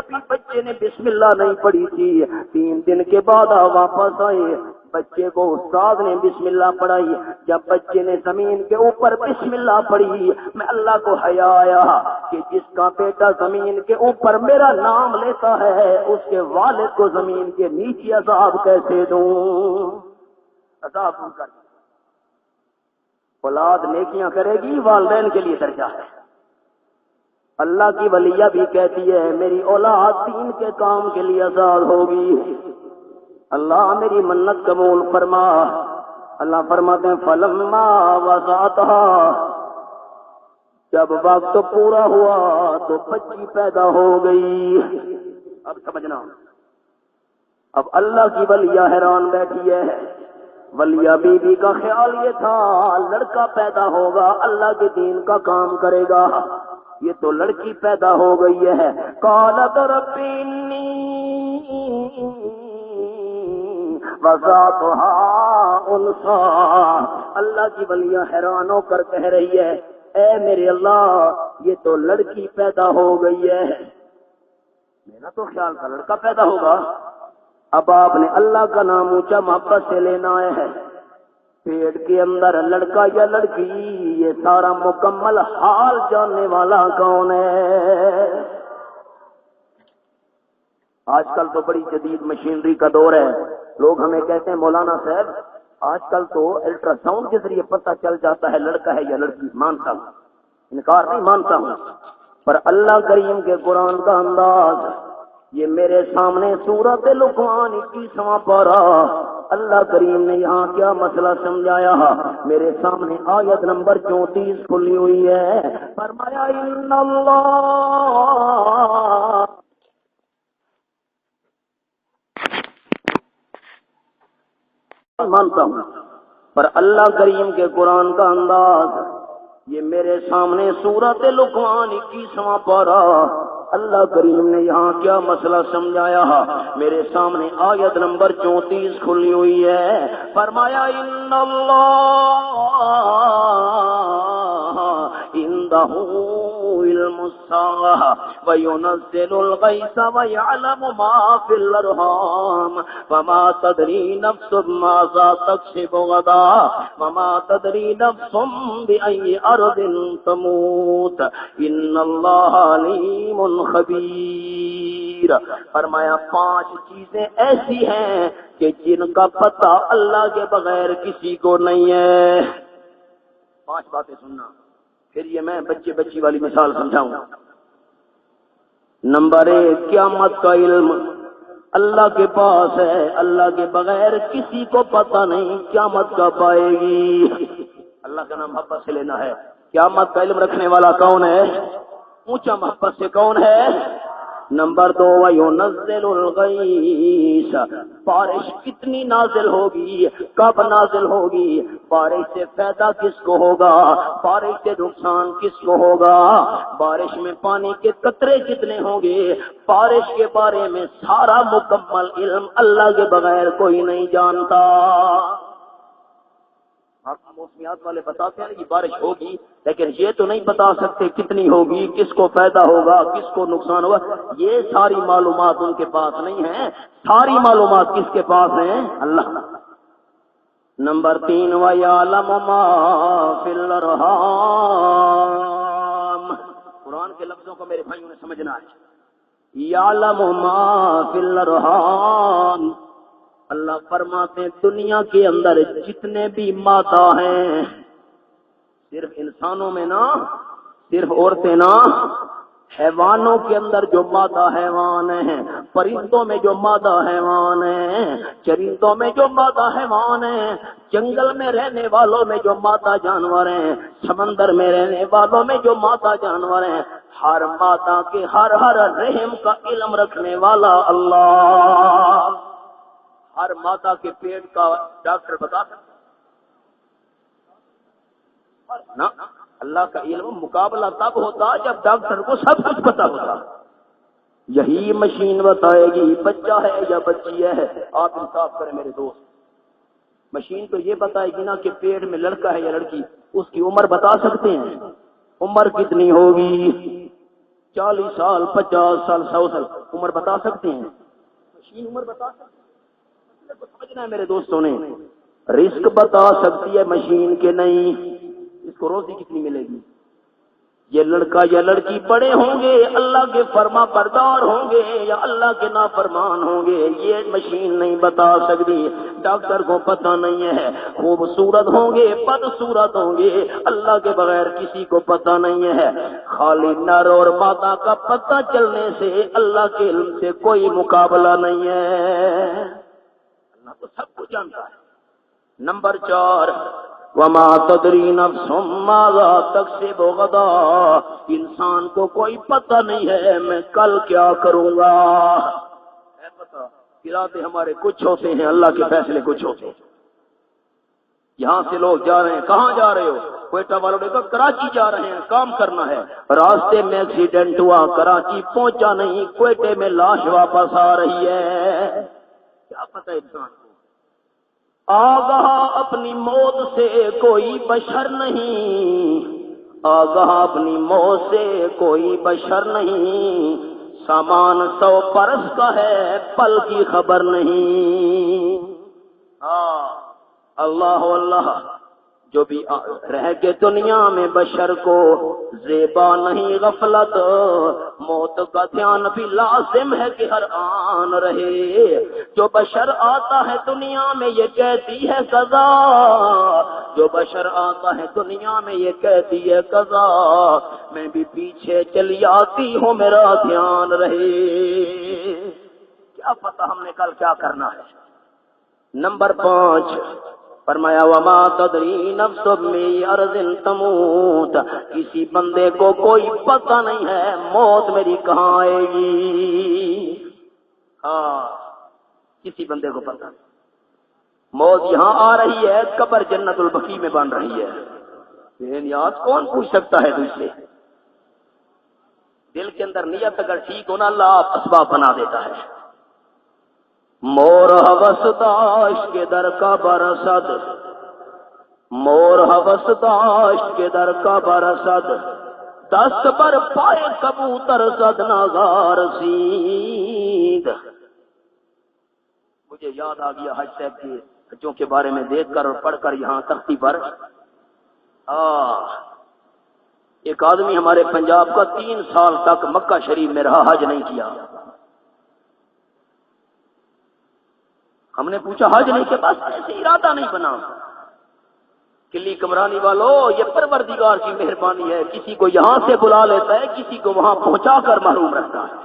ابھی بچے نے بسم اللہ نہیں پڑھی تھی، 3 دن کے بعد آپ واپس آئے، بچے کو استاد نے بسم اللہ پڑھائی، جب بچے نے زمین کے اوپر بسم اللہ پڑھی، میں اللہ کو حیا آیا کہ جس کا بیٹا زمین کے اوپر میرا نام لیتا ہے اس کے والد کو زمین کے نیچے عذاب کیسے دوں؟ عذاب دوں کر اولاد نیکیاں کرے گی، والدین کے لیے درجہ ہے۔ اللہ کی ولیہ بھی کہتی ہے میری اولاد دین کے کام کے لیے آزاد ہوگی، اللہ میری منت قبول فرما۔ اللہ فرماتے ہیں فلما وضعتها، جب وقت پورا ہوا تو بچی پیدا ہو گئی۔ اب سمجھنا، اب اللہ کی ولیہ حیران بیٹھی ہے۔ ولیہ بی بی کا خیال یہ تھا لڑکا پیدا ہوگا اللہ کے دین کا کام کرے گا، یہ تو لڑکی پیدا ہو گئی ہے۔ قالت رب انی وضعتها انثى، اللہ کی ولیہ حیران ہو کر کہہ رہی ہے اے میرے اللہ یہ تو لڑکی پیدا ہو گئی ہے، میرا تو خیال تھا لڑکا پیدا ہوگا۔ اب آپ نے اللہ کا نام اونچا محبت سے لینا ہے۔ پیٹ کے اندر لڑکا یا لڑکی یہ سارا مکمل حال جاننے والا کون ہے؟ آج کل تو بڑی جدید مشینری کا دور ہے، لوگ ہمیں کہتے ہیں مولانا صاحب آج کل تو الٹرا ساؤنڈ کے ذریعے پتہ چل جاتا ہے لڑکا ہے یا لڑکی۔ مانتا ہوں، انکار نہیں مانتا ہوں، پر اللہ کریم کے قرآن کا انداز یہ میرے سامنے سورۃ لقمان 21واں پارہ اللہ کریم نے یہاں کیا مسئلہ سمجھایا، میرے سامنے آیت نمبر 34 کھلی ہوئی ہے۔ فرمایا ان اللہ، مانتا ہوں پر اللہ کریم کے قرآن کا انداز یہ میرے سامنے سورۃ لقمان 21واں پارہ اللہ کریم نے یہاں کیا مسئلہ سمجھایا، میرے سامنے آیت نمبر 34 کھلی ہوئی ہے۔ فرمایا ان اللہ عنده علم الساعة وينزل الغيث ويعلم ما في الأرحام وما تدري نفس ماذا تكسب غدا وما تدري نفس بأي أرض تموت إن الله عليم خبیر۔ فرمایا 5 چیزیں ایسی ہیں کہ جن کا پتہ اللہ کے بغیر کسی کو نہیں ہے۔ 5 باتیں سننا، پھر یہ میں بچی والی مثال سمجھاؤں۔ نمبر 1، قیامت کا علم اللہ کے پاس ہے، اللہ کے بغیر کسی کو پتہ نہیں قیامت کب آئے گی۔ اللہ کا نام محبت سے لینا ہے۔ قیامت کا علم رکھنے والا کون ہے؟ اونچا محبت سے کون ہے؟ نمبر 2، وَيُنَزِّلُ الْغَيْثَ، بارش کتنی نازل ہوگی، کب نازل ہوگی، بارش سے فائدہ کس کو ہوگا، بارش سے نقصان کس کو ہوگا، بارش میں پانی کے قطرے کتنے ہوں گے، بارش کے بارے میں سارا مکمل علم اللہ کے بغیر کوئی نہیں جانتا۔ آپ موسمیات والے بتاتے ہیں کہ بارش ہوگی، لیکن یہ تو نہیں بتا سکتے کتنی ہوگی، کس کو فائدہ ہوگا، کس کو نقصان ہوگا، یہ ساری معلومات ان کے پاس نہیں ہیں۔ ساری معلومات کس کے پاس ہیں؟ اللہ۔ نمبر 3، وَيَعْلَمُ مَا فِي الْأَرْحَامِ، قرآن کے لفظوں کو میرے بھائیوں نے سمجھنا ہے۔ یعلم ما فی الارحام، اللہ فرماتے ہیں دنیا کے اندر جتنے بھی مادہ ہیں، صرف انسانوں میں نہ، صرف عورتیں نہ، حیوانوں کے اندر جو مادہ حیوان ہیں، پرندوں میں جو مادہ حیوان ہیں، چرندوں میں جو مادہ حیوان ہیں، جنگل میں رہنے والوں میں جو مادہ جانور ہیں، سمندر میں رہنے والوں میں جو مادہ جانور ہیں، ہر مادہ کے ہر رحم کا علم رکھنے والا اللہ۔ ہر مادہ کے پیٹ کا ڈاکٹر بتا سکتا نا؟ اللہ کا علم مقابلہ تب ہوتا جب ڈاکٹر کو سب کچھ پتا ہوتا۔ یہی مشین بتائے گی بچہ ہے یا بچی ہے۔ آپ انصاف کریں میرے دوست، مشین تو یہ بتائے گی نا کہ پیٹ میں لڑکا ہے یا لڑکی، اس کی عمر بتا سکتے ہیں؟ عمر کتنی ہوگی؟ 40 سال، 50 سال، 100 سال، عمر بتا سکتے ہیں؟ مشین عمر بتا سکتے ہیں؟ کو سمجھنا ہے میرے دوستوں نے، رزق بتا سکتی ہے مشین کے نہیں، اس کو روزی کتنی ملے گی؟ یہ لڑکا یا لڑکی بڑے ہوں گے اللہ کے فرما بردار ہوں گے یا اللہ کے نافرمان ہوں گے، یہ مشین نہیں بتا سکتی۔ ڈاکٹر کو پتہ نہیں ہے خوبصورت ہوں گے بدصورت ہوں گے، اللہ کے بغیر کسی کو پتہ نہیں ہے۔ خالی نر اور مادہ کا پتہ چلنے سے اللہ کے علم سے کوئی مقابلہ نہیں ہے، اللہ تو سب کچھ جانتا ہے۔ نمبر 4، وما تدری نفس ماذا تکسب غدا، انسان کو کوئی پتہ نہیں ہے میں کل کیا کروں گا، ہے پتہ؟ ارادے ہمارے کچھ ہوتے ہیں، اللہ کے فیصلے کچھ ہوتے ہیں۔ یہاں سے لوگ جا رہے ہیں، کہاں جا رہے ہو؟ کوئٹہ والوں نے کہا کراچی جا رہے ہیں، کام کرنا ہے، راستے میں ایکسیڈنٹ ہوا، کراچی پہنچا نہیں، کوئٹے میں لاش واپس آ رہی ہے، کیا پتہ انسان کو؟ آگاہ اپنی موت سے کوئی بشر نہیں، آگاہ اپنی موت سے کوئی بشر نہیں، سامان 100 برس کا ہے پل کی خبر نہیں۔ اللہ اللہ، جو بھی رہ کے دنیا میں بشر کو زیبا نہیں غفلت، موت کا دھیان بھی لازم ہے کہ ہر آن رہے، جو بشر آتا ہے دنیا میں یہ کہتی ہے قضا، جو بشر آتا ہے دنیا میں یہ کہتی ہے قضا، میں بھی پیچھے چلی آتی ہوں میرا دھیان رہے، کیا پتہ ہم نے کل کیا کرنا ہے۔ نمبر 5 فرمایا وما تدری نفس بأي أرض تموت، کسی بندے کو کوئی پتہ نہیں ہے موت میری کہاں آئے گی، کسی بندے کو پتہ نہیں، موت یہاں آ رہی ہے، قبر جنت البقیع میں بن رہی ہے، بے نیاز کون پوچھ سکتا ہے تجھ سے؟ دل کے اندر نیت اگر ٹھیک ہونا اللہ آپ اسباب بنا دیتا ہے۔ مور ہوس داشت کے در کا برسد، مور ہوس داشت کے در کا برسد، دست پر پائے کبوتر زد ناگار سید۔ مجھے یاد آ گیا حج صاحب کے حجوں کے بارے میں دیکھ کر اور پڑھ کر یہاں تختی پر، ایک آدمی ہمارے پنجاب کا 3 سال تک مکہ شریف میں رہا، حج نہیں کیا۔ ہم نے پوچھا حج نہیں کے پاس ایسے ارادہ نہیں بنا؟ کلی کمرانی والوں، یہ پروردگار کی مہربانی ہے، کسی کو یہاں سے بلا لیتا ہے، کسی کو وہاں پہنچا کر محروم رکھتا ہے۔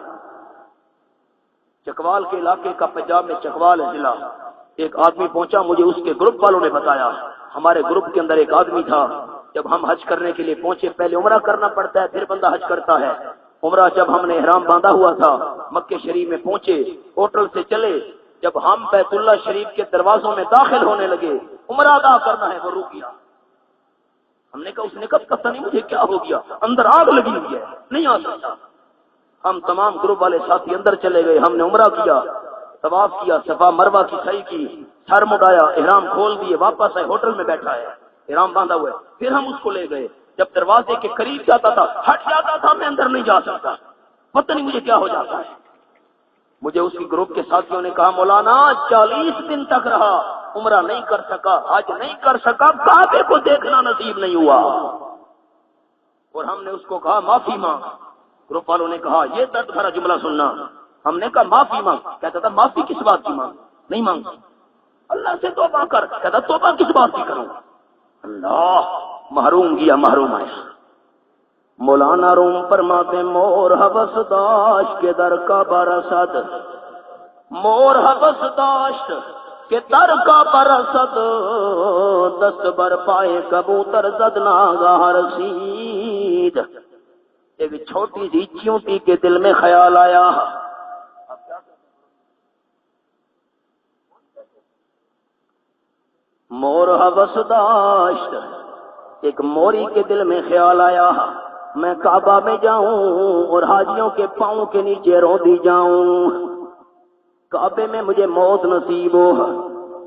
چکوال کے علاقے کا پنجاب میں چکوال ہے ضلع، ایک آدمی پہنچا، مجھے اس کے گروپ والوں نے بتایا، ہمارے گروپ کے اندر ایک آدمی تھا، جب ہم حج کرنے کے لیے پہنچے، پہلے عمرہ کرنا پڑتا ہے پھر بندہ حج کرتا ہے، عمرہ جب ہم نے احرام باندھا ہوا تھا، مکہ شریف میں پہنچے، ہوٹل سے چلے، جب ہم بیت اللہ شریف کے دروازوں میں داخل ہونے لگے، عمرہ ادا کرنا ہے، وہ رک گیا۔ ہم نے کہا، اس نے کہا پتہ نہیں مجھے کیا ہو گیا، اندر آگ لگی ہوئی ہے، نہیں آ سکتا۔ ہم تمام گروپ والے ساتھی اندر چلے گئے، ہم نے عمرہ کیا، طواف کیا، صفا مروہ کی سعی کی، سر مڈایا، احرام کھول دیے، واپس آئے، ہوٹل میں بیٹھا ہے، احرام باندھا ہوا ہے، پھر ہم اس کو لے گئے، جب دروازے کے قریب جاتا تھا ہٹ جاتا تھا، میں اندر نہیں جا سکتا، پتہ نہیں مجھے کیا ہو جاتا ہے۔ مجھے اس کی گروپ کے ساتھیوں نے کہا مولانا 40 دن تک رہا، عمرہ نہیں کر سکا، حج نہیں کر سکا، کعبے کو دیکھنا نصیب نہیں ہوا، اور ہم نے اس کو کہا معافی مانگ۔ گروپ والوں نے کہا یہ درد بھرا جملہ سننا، ہم نے کہا معافی مانگ، کہتا تھا معافی کس بات کی مانگ، نہیں مانگتی، اللہ سے توبہ کر، کہتا توبہ کس بات کی کروں، اللہ محروم گیا محروم آیا۔ مولانا روم فرماتے مور ہوس داشت کے در کا برسد، مور ہوس داشت کے در کا برسد، دست بر پائے کبوتر زد ناگہر سید۔ ایک چھوٹی سی چیونٹی کے دل میں خیال آیا، مور ہوس داشت، ایک موری کے دل میں خیال آیا، میں کعبہ میں جاؤں اور حاجیوں کے پاؤں کے نیچے رو دی جاؤں، کعبے میں مجھے موت نصیب ہو،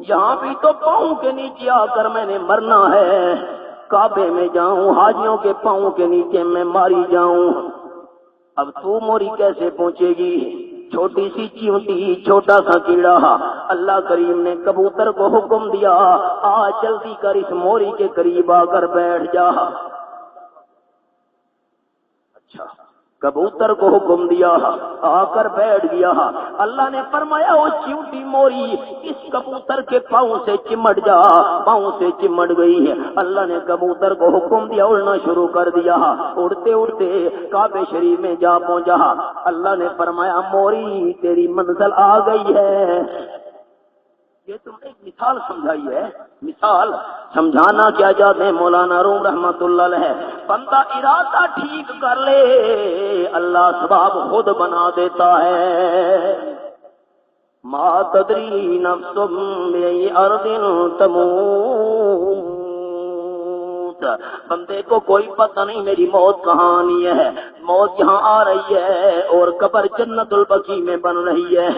یہاں بھی تو پاؤں کے نیچے آ کر میں نے مرنا ہے، کعبے میں جاؤں حاجیوں کے پاؤں کے نیچے میں ماری جاؤں۔ اب تو موری کیسے پہنچے گی؟ چھوٹی سی چیونٹی، چھوٹا سا کیڑا، اللہ کریم نے کبوتر کو حکم دیا آ جلدی کر اس موری کے قریب آ کر بیٹھ جا۔ اچھا، کبوتر کو حکم دیا آ کر بیٹھ گیا۔ اللہ نے فرمایا وہ چیونٹی موری اس کبوتر کے پاؤں سے چمٹ جا، پاؤں سے چمٹ گئی ہے۔ اللہ نے کبوتر کو حکم دیا اڑنا شروع کر دیا، اڑتے اڑتے کعبہ شریف میں جا پہنچا۔ اللہ نے فرمایا موری تیری منزل آ گئی ہے۔ یہ تم نے ایک مثال سمجھائی ہے، مثال سمجھانا کیا چاہتے ہیں مولانا روم رحمت اللہ علیہ، بندہ ارادہ ٹھیک کر لے اللہ اسباب خود بنا دیتا ہے۔ ما تدری نفس بأي ارض تموت، بندے کو کوئی پتہ نہیں میری موت کہاں آنی ہے، موت یہاں آ رہی ہے اور قبر جنت البقیع میں بن رہی ہے۔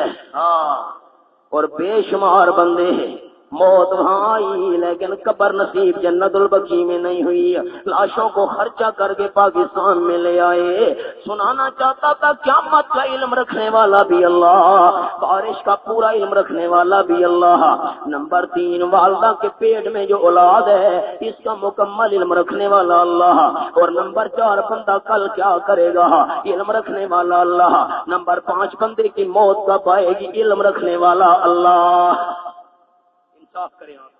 اور بے شمار بندے ہیں موت وہاں آئی لیکن قبر نصیب جنت البقیع میں نہیں ہوئی، لاشوں کو خرچہ کر کے پاکستان میں لے آئے۔ سنانا چاہتا تھا قیامت کا علم رکھنے والا بھی اللہ، بارش کا پورا علم رکھنے والا بھی اللہ۔ نمبر 3 والدہ کے پیٹ میں جو اولاد ہے اس کا مکمل علم رکھنے والا اللہ۔ اور نمبر 4 بندہ کل کیا کرے گا علم رکھنے والا اللہ۔ نمبر 5 بندے کی موت کب آئے گی علم رکھنے والا اللہ۔ انصاف کریں آپ۔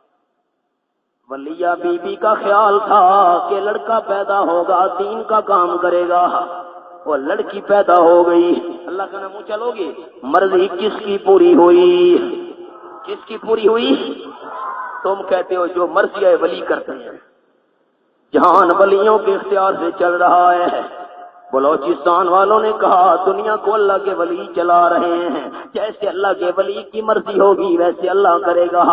ولیہ بی بی کا خیال تھا کہ لڑکا پیدا ہوگا دین کا کام کرے گا، وہ لڑکی پیدا ہو گئی، اللہ کا نام چلو گے، مرضی کس کی پوری ہوئی؟ کس کی پوری ہوئی؟ تم کہتے ہو جو مرضی ہے ولی کرتے ہیں، جہان ولیوں کے اختیار سے چل رہا ہے۔ بلوچستان والوں نے کہا دنیا کو اللہ کے ولی چلا رہے ہیں، جیسے اللہ کے ولی کی مرضی ہوگی ویسے اللہ کرے گا،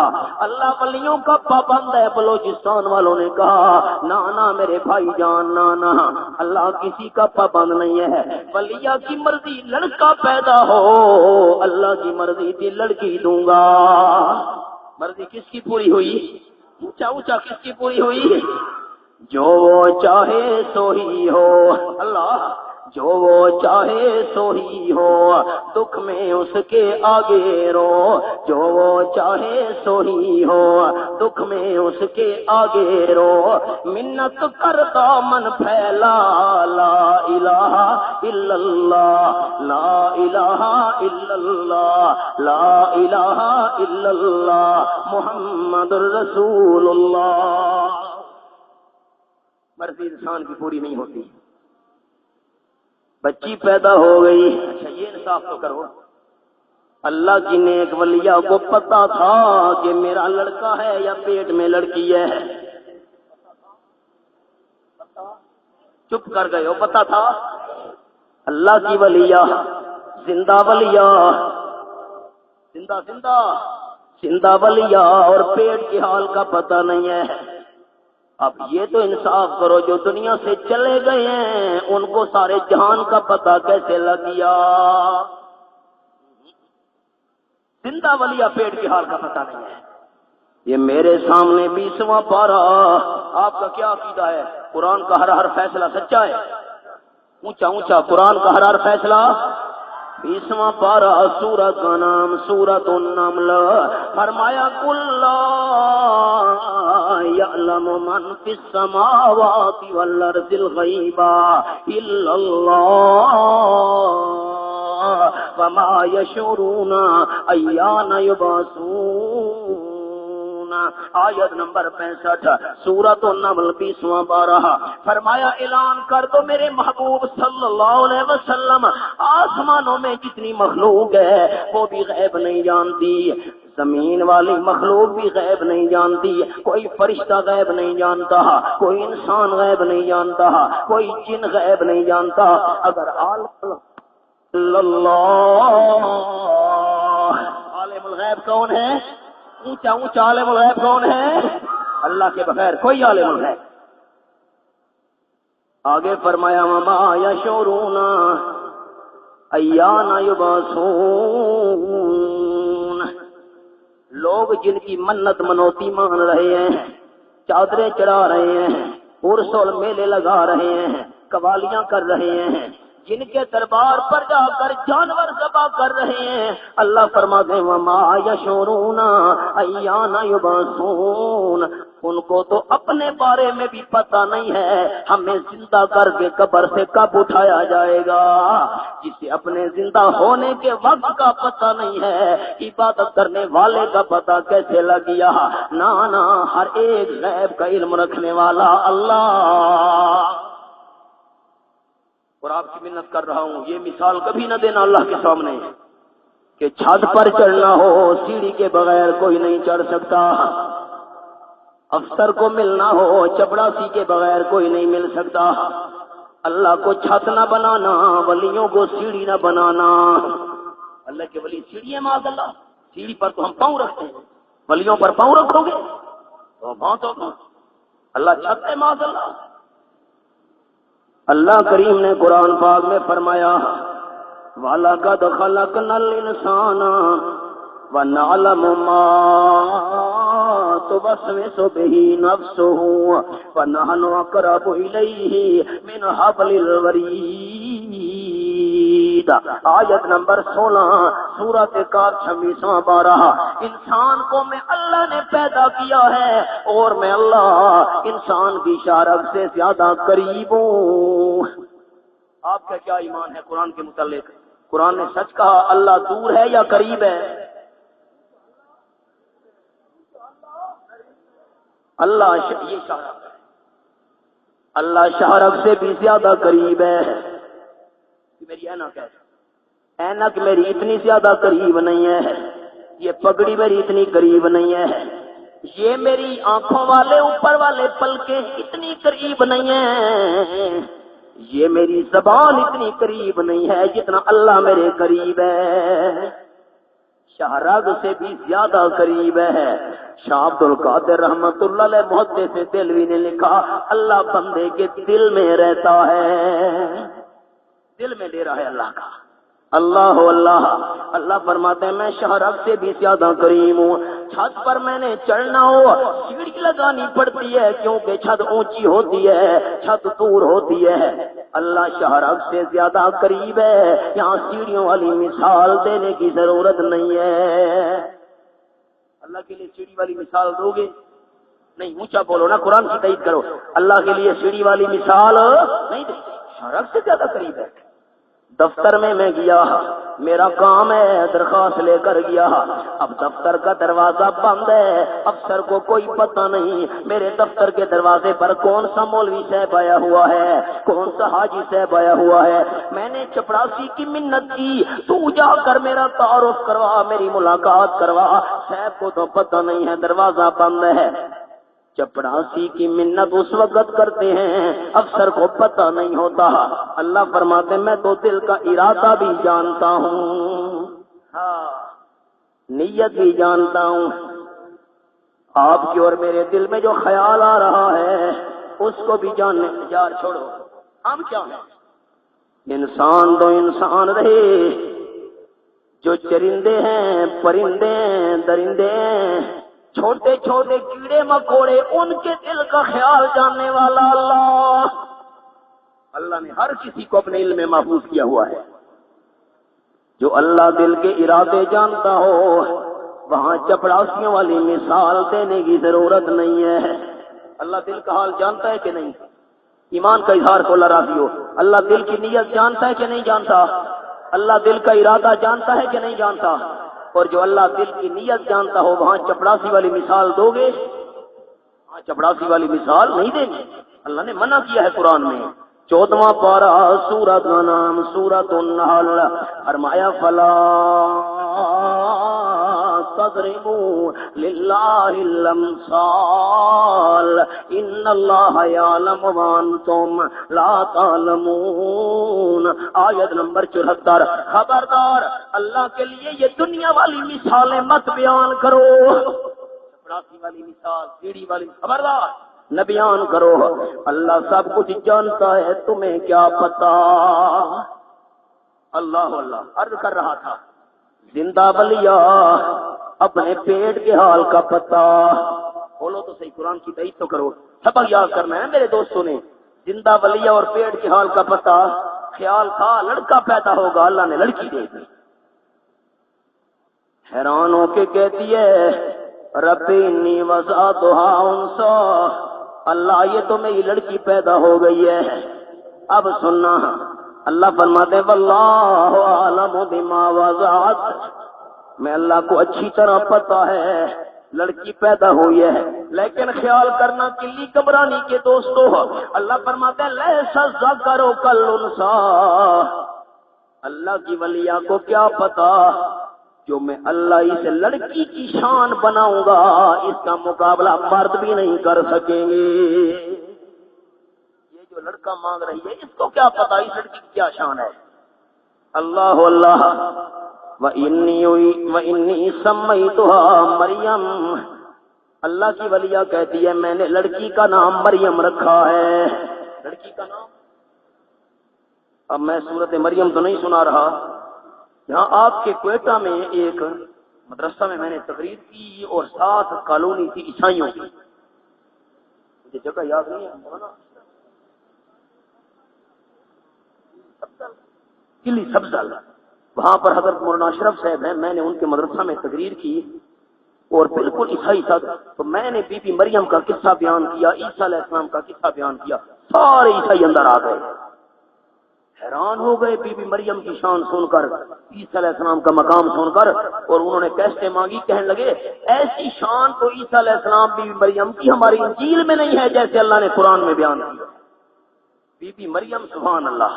اللہ ولیوں کا پابند ہے۔ بلوچستان والوں نے کہا نا میرے بھائی جان نا، اللہ کسی کا پابند نہیں ہے، ولیہ کی مرضی لڑکا پیدا ہو، اللہ کی مرضی تھی لڑکی دوں گا۔ مرضی کس کی پوری ہوئی؟ اونچا اونچا کس کی پوری ہوئی؟ جو وہ چاہے سو ہی ہو، اللہ جو وہ چاہے سو ہی ہو، دکھ میں اس کے آگے رو، جو وہ چاہے سو ہی ہو، دکھ میں اس کے آگے رو، منت کر دامن پھیلا، لا الہ الا اللہ، لا الہ الا اللہ، لا الہ الا اللہ، محمد الرسول اللہ۔ مرضی انسان کی پوری نہیں ہوتی، بچی پیدا ہو گئی، اچھا یہ انصاف تو کرو، اللہ کی نیک ولیہ کو پتا تھا کہ میرا لڑکا ہے یا پیٹ میں لڑکی ہے؟ چپ کر گئے ہو، پتا تھا؟ اللہ کی ولیہ زندہ ولیہ، زندہ ولیہ اور پیٹ کے حال کا پتہ نہیں ہے۔ اب یہ تو انصاف کرو جو دنیا سے چلے گئے ہیں ان کو سارے جہان کا پتہ کیسے لگ گیا؟ زندہ ولیہ پیٹ کے حال کا پتہ نہیں ہے۔ یہ میرے سامنے 20واں پارہ، آپ کا کیا عقیدہ ہے؟ قرآن کا ہر فیصلہ سچا ہے؟ اونچا اونچا قرآن کا ہر فیصلہ 20واں پارہ، سورت کا نام سورت النمل، فرمایا کل لا یعلم من فی السماوات والارض الغیب الا اللہ وما یشعرون ایان یبعثون۔ آیت نمبر 65 سورۃ النمل 20واں پارہ، فرمایا اعلان کر دو میرے محبوب صلی اللہ علیہ وسلم، آسمانوں میں جتنی مخلوق ہے وہ بھی غیب نہیں جانتی، زمین والی مخلوق بھی غیب نہیں جانتی، کوئی فرشتہ غیب نہیں جانتا، کوئی انسان غیب نہیں جانتا، کوئی جن غیب نہیں جانتا، اگر عالم الغیب کون ہے؟ اونچا اونچا عالم الغیب کون ہے؟ اللہ کے بغیر کوئی عالم الغیب۔ آگے فرمایا وما یشعرون ایان یبعثون، لوگ جن کی منت منوتی مان رہے ہیں، چادریں چڑھا رہے ہیں، عرس اور میلے لگا رہے ہیں، قوالیاں کر رہے ہیں، جن کے دربار پر جا کر جانور ذبح کر رہے ہیں، اللہ فرماتے ہیں وما یشعرون ایان یبعثون، ان کو تو اپنے بارے میں بھی پتہ نہیں ہے ہمیں زندہ کر کے قبر سے کب اٹھایا جائے گا۔ جسے اپنے زندہ ہونے کے وقت کا پتہ نہیں ہے، عبادت کرنے والے کا پتہ کیسے لگ گیا؟ نا ہر ایک غیب کا علم رکھنے والا اللہ۔ اور آپ کی منت کر رہا ہوں، یہ مثال کبھی نہ دینا اللہ کے سامنے کہ چھت پر چڑھنا ہو سیڑھی کے بغیر کوئی نہیں چڑھ سکتا، افسر کو ملنا ہو چپڑاسی کے بغیر کوئی نہیں مل سکتا۔ اللہ کو چھت نہ بنانا، ولیوں کو سیڑھی نہ بنانا۔ اللہ کے ولی سیڑھی ہے معاذ اللہ، سیڑھی پر تو ہم پاؤں رکھتے ہیں، ولیوں پر پاؤں رکھو گے تو بہت ہوگا۔ اللہ چھت ہے معاذ اللہ۔ اللہ کریم نے قرآن پاک میں فرمایا وَلَقَدْ خَلَقْنَا الْإِنسَانَ وَنَعْلَمُ مَا تُوَسْوِسُ بِهِ نَفْسُهُ وَنَحْنُ أَقْرَبُ إِلَيْهِ مِنْ حَبْلِ الْوَرِيدِ۔ آیت نمبر 16 سورۃ کاف 26واں پارہ۔ انسان کو میں اللہ نے پیدا کیا ہے اور میں اللہ انسان کی شارک سے زیادہ قریب ہوں۔ آپ کا کیا ایمان ہے قرآن کے متعلق؟ قرآن نے سچ کہا اللہ دور ہے یا قریب ہے؟ اللہ یہ شارک ہے، اللہ شارک سے بھی زیادہ قریب ہے۔ میری اینک ہے، اینک میری اتنی زیادہ قریب نہیں ہے، یہ پگڑی میری اتنی قریب نہیں ہے، یہ میری آنکھوں والے اوپر والے پلکیں اتنی قریب نہیں ہیں، یہ میری زبان اتنی قریب نہیں ہے جتنا اللہ میرے قریب ہے، شہرگ سے بھی زیادہ قریب ہے۔ شاہ عبد القادر رحمت اللہ علیہ محدث دہلوی نے لکھا اللہ بندے کے دل میں رہتا ہے، دل میں دے رہا ہے اللہ کا۔ اللہ اللہ اللہ فرماتے ہیں میں شہرگ سے بھی زیادہ قریب ہوں۔ چھت پر میں نے چڑھنا ہو سیڑھی لگانی پڑتی ہے کیونکہ چھت اونچی ہوتی ہے، چھت دور ہوتی ہے۔ اللہ شہرگ سے زیادہ قریب ہے، یہاں سیڑھیوں والی مثال دینے کی ضرورت نہیں ہے۔ اللہ کے لیے سیڑھی والی مثال دو گے؟ نہیں، اونچا بولو نا، قرآن کی تائید کرو۔ اللہ کے لیے سیڑھی والی مثال نہیں دے، شہرگ سے زیادہ قریب ہے۔ دفتر میں گیا، میرا کام ہے، درخواست لے کر گیا، اب دفتر کا دروازہ بند ہے، افسر کو کوئی پتہ نہیں میرے دفتر کے دروازے پر کون سا مولوی صاحب آیا ہوا ہے، کون سا حاجی صاحب آیا ہوا ہے۔ میں نے چپڑاسی کی منت کی تو جا کر میرا تعارف کروا، میری ملاقات کروا، صاحب کو تو پتہ نہیں ہے دروازہ بند ہے۔ چپڑاسی کی منت اس وقت کرتے ہیں افسر کو پتہ نہیں ہوتا۔ اللہ فرماتے میں تو دل کا ارادہ بھی جانتا ہوں، ہاں نیت بھی جانتا ہوں، آپ کی اور میرے دل میں جو خیال آ رہا ہے اس کو بھی جاننے یار چھوڑو، ہم کیا ہیں؟ انسان تو انسان رہے، جو چرندے ہیں پرندے ہیں درندے ہیں چھوٹے چھوٹے کیڑے مکوڑے ان کے دل کا خیال جاننے والا اللہ۔ اللہ نے ہر کسی کو اپنے علم میں محفوظ کیا ہوا ہے۔ جو اللہ دل کے ارادے جانتا ہو وہاں چپڑاسیوں والی مثال دینے کی ضرورت نہیں ہے۔ اللہ دل کا حال جانتا ہے کہ نہیں؟ ایمان کا اظہار کو راضی ہو۔ اللہ دل کی نیت جانتا ہے کہ نہیں جانتا؟ اللہ دل کا ارادہ جانتا ہے کہ نہیں جانتا؟ اور جو اللہ دل کی نیت جانتا ہو وہاں چپڑاسی والی مثال دو گے؟ وہاں چپڑاسی والی مثال نہیں دیں گے، اللہ نے منع کیا ہے قرآن میں۔ 14واں پارہ سورۃ کا نام سورۃ النحل، فرمایا فلا تضربوا للہ الامثال ان اللہ یعلم وانتم لا تعلمون۔ آیت نمبر 74۔ خبردار اللہ کے لیے یہ دنیا والی مثالیں مت بیان کرو، چپڑاسی والی مثال سیڑھی والی خبردار نہ بیان کرو، اللہ سب کچھ جانتا ہے، تمہیں کیا پتا۔ اللہ اللہ عرض کر رہا تھا زندہ ولیہ اپنے پیٹ کے حال کا پتا، بولو تو صحیح، قرآن کی تائید تو کرو، سبق یاد کرنا ہے میرے دوستوں نے۔ زندہ ولیہ اور پیٹ کے حال کا پتا خیال تھا لڑکا پیدا ہوگا، اللہ نے لڑکی دے دی۔ حیران ہو کے کہتی ہے ربی انی وضعتها انثى، اللہ یہ تو میری لڑکی پیدا ہو گئی ہے۔ اب سننا، اللہ فرماتے واللہ اعلم بما وضعت، میں اللہ کو اچھی طرح پتا ہے لڑکی پیدا ہوئی ہے، لیکن خیال کرنا کلی کبرانی کے دوستو، اللہ فرماتے ہیں لیس الذکر کالانثی، اللہ کی ولیہ کو کیا پتا جو میں اللہ اسے لڑکی کی شان بناؤں گا اس کا مقابلہ مرد بھی نہیں کر سکیں گے۔ یہ جو لڑکا مانگ رہی ہے اس کو کیا پتا اس لڑکی کی کیا شان ہے۔ اللہ اللہ وَإِنِّي سَمَّيْتُهَا مریم، اللہ کی ولیہ کہتی ہے میں نے لڑکی کا نام مریم رکھا ہے۔ لڑکی کا نام، اب میں سورت مریم تو نہیں سنا رہا، یہاں آپ کے کوئٹہ میں ایک مدرسہ میں میں نے تقریر کی اور 7 کالونی تھی عیسائیوں کی، مجھے جگہ یاد نہیں ہے، قلی سبزل، وہاں پر حضرت مولانا اشرف صاحب ہیں، میں نے ان کے مدرسہ میں تقریر کی اور بالکل عیسائی تھا، تو میں نے بی بی مریم کا قصہ بیان کیا، عیسیٰ علیہ السلام کا قصہ بیان کیا، سارے عیسائی اندر آ گئے، حیران ہو گئے بی بی مریم کی شان سن کر، عیسیٰ علیہ السلام کا مقام سن کر، اور انہوں نے کیسے مانگی، کہنے لگے ایسی شان تو عیسیٰ علیہ السلام بی بی مریم کی ہماری انجیل میں نہیں ہے جیسے اللہ نے قرآن میں بیان کیا۔ بی بی مریم سبحان اللہ،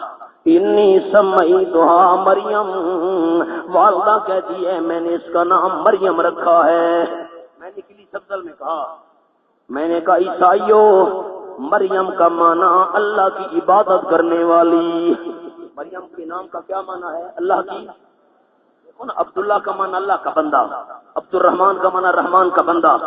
انی سمیتھا مریم، والدہ کہتی ہے میں نے اس کا نام مریم رکھا ہے۔ میں نے کلی سبزل میں کہا، میں نے کہا عیسائیوں مریم کا معنی اللہ کی عبادت کرنے والی، مریم کے نام کا کیا معنی ہے؟ اللہ کی، دیکھو نا، عبداللہ کا معنی اللہ کا بندہ، عبد الرحمن کا معنی رحمان کا بندہ،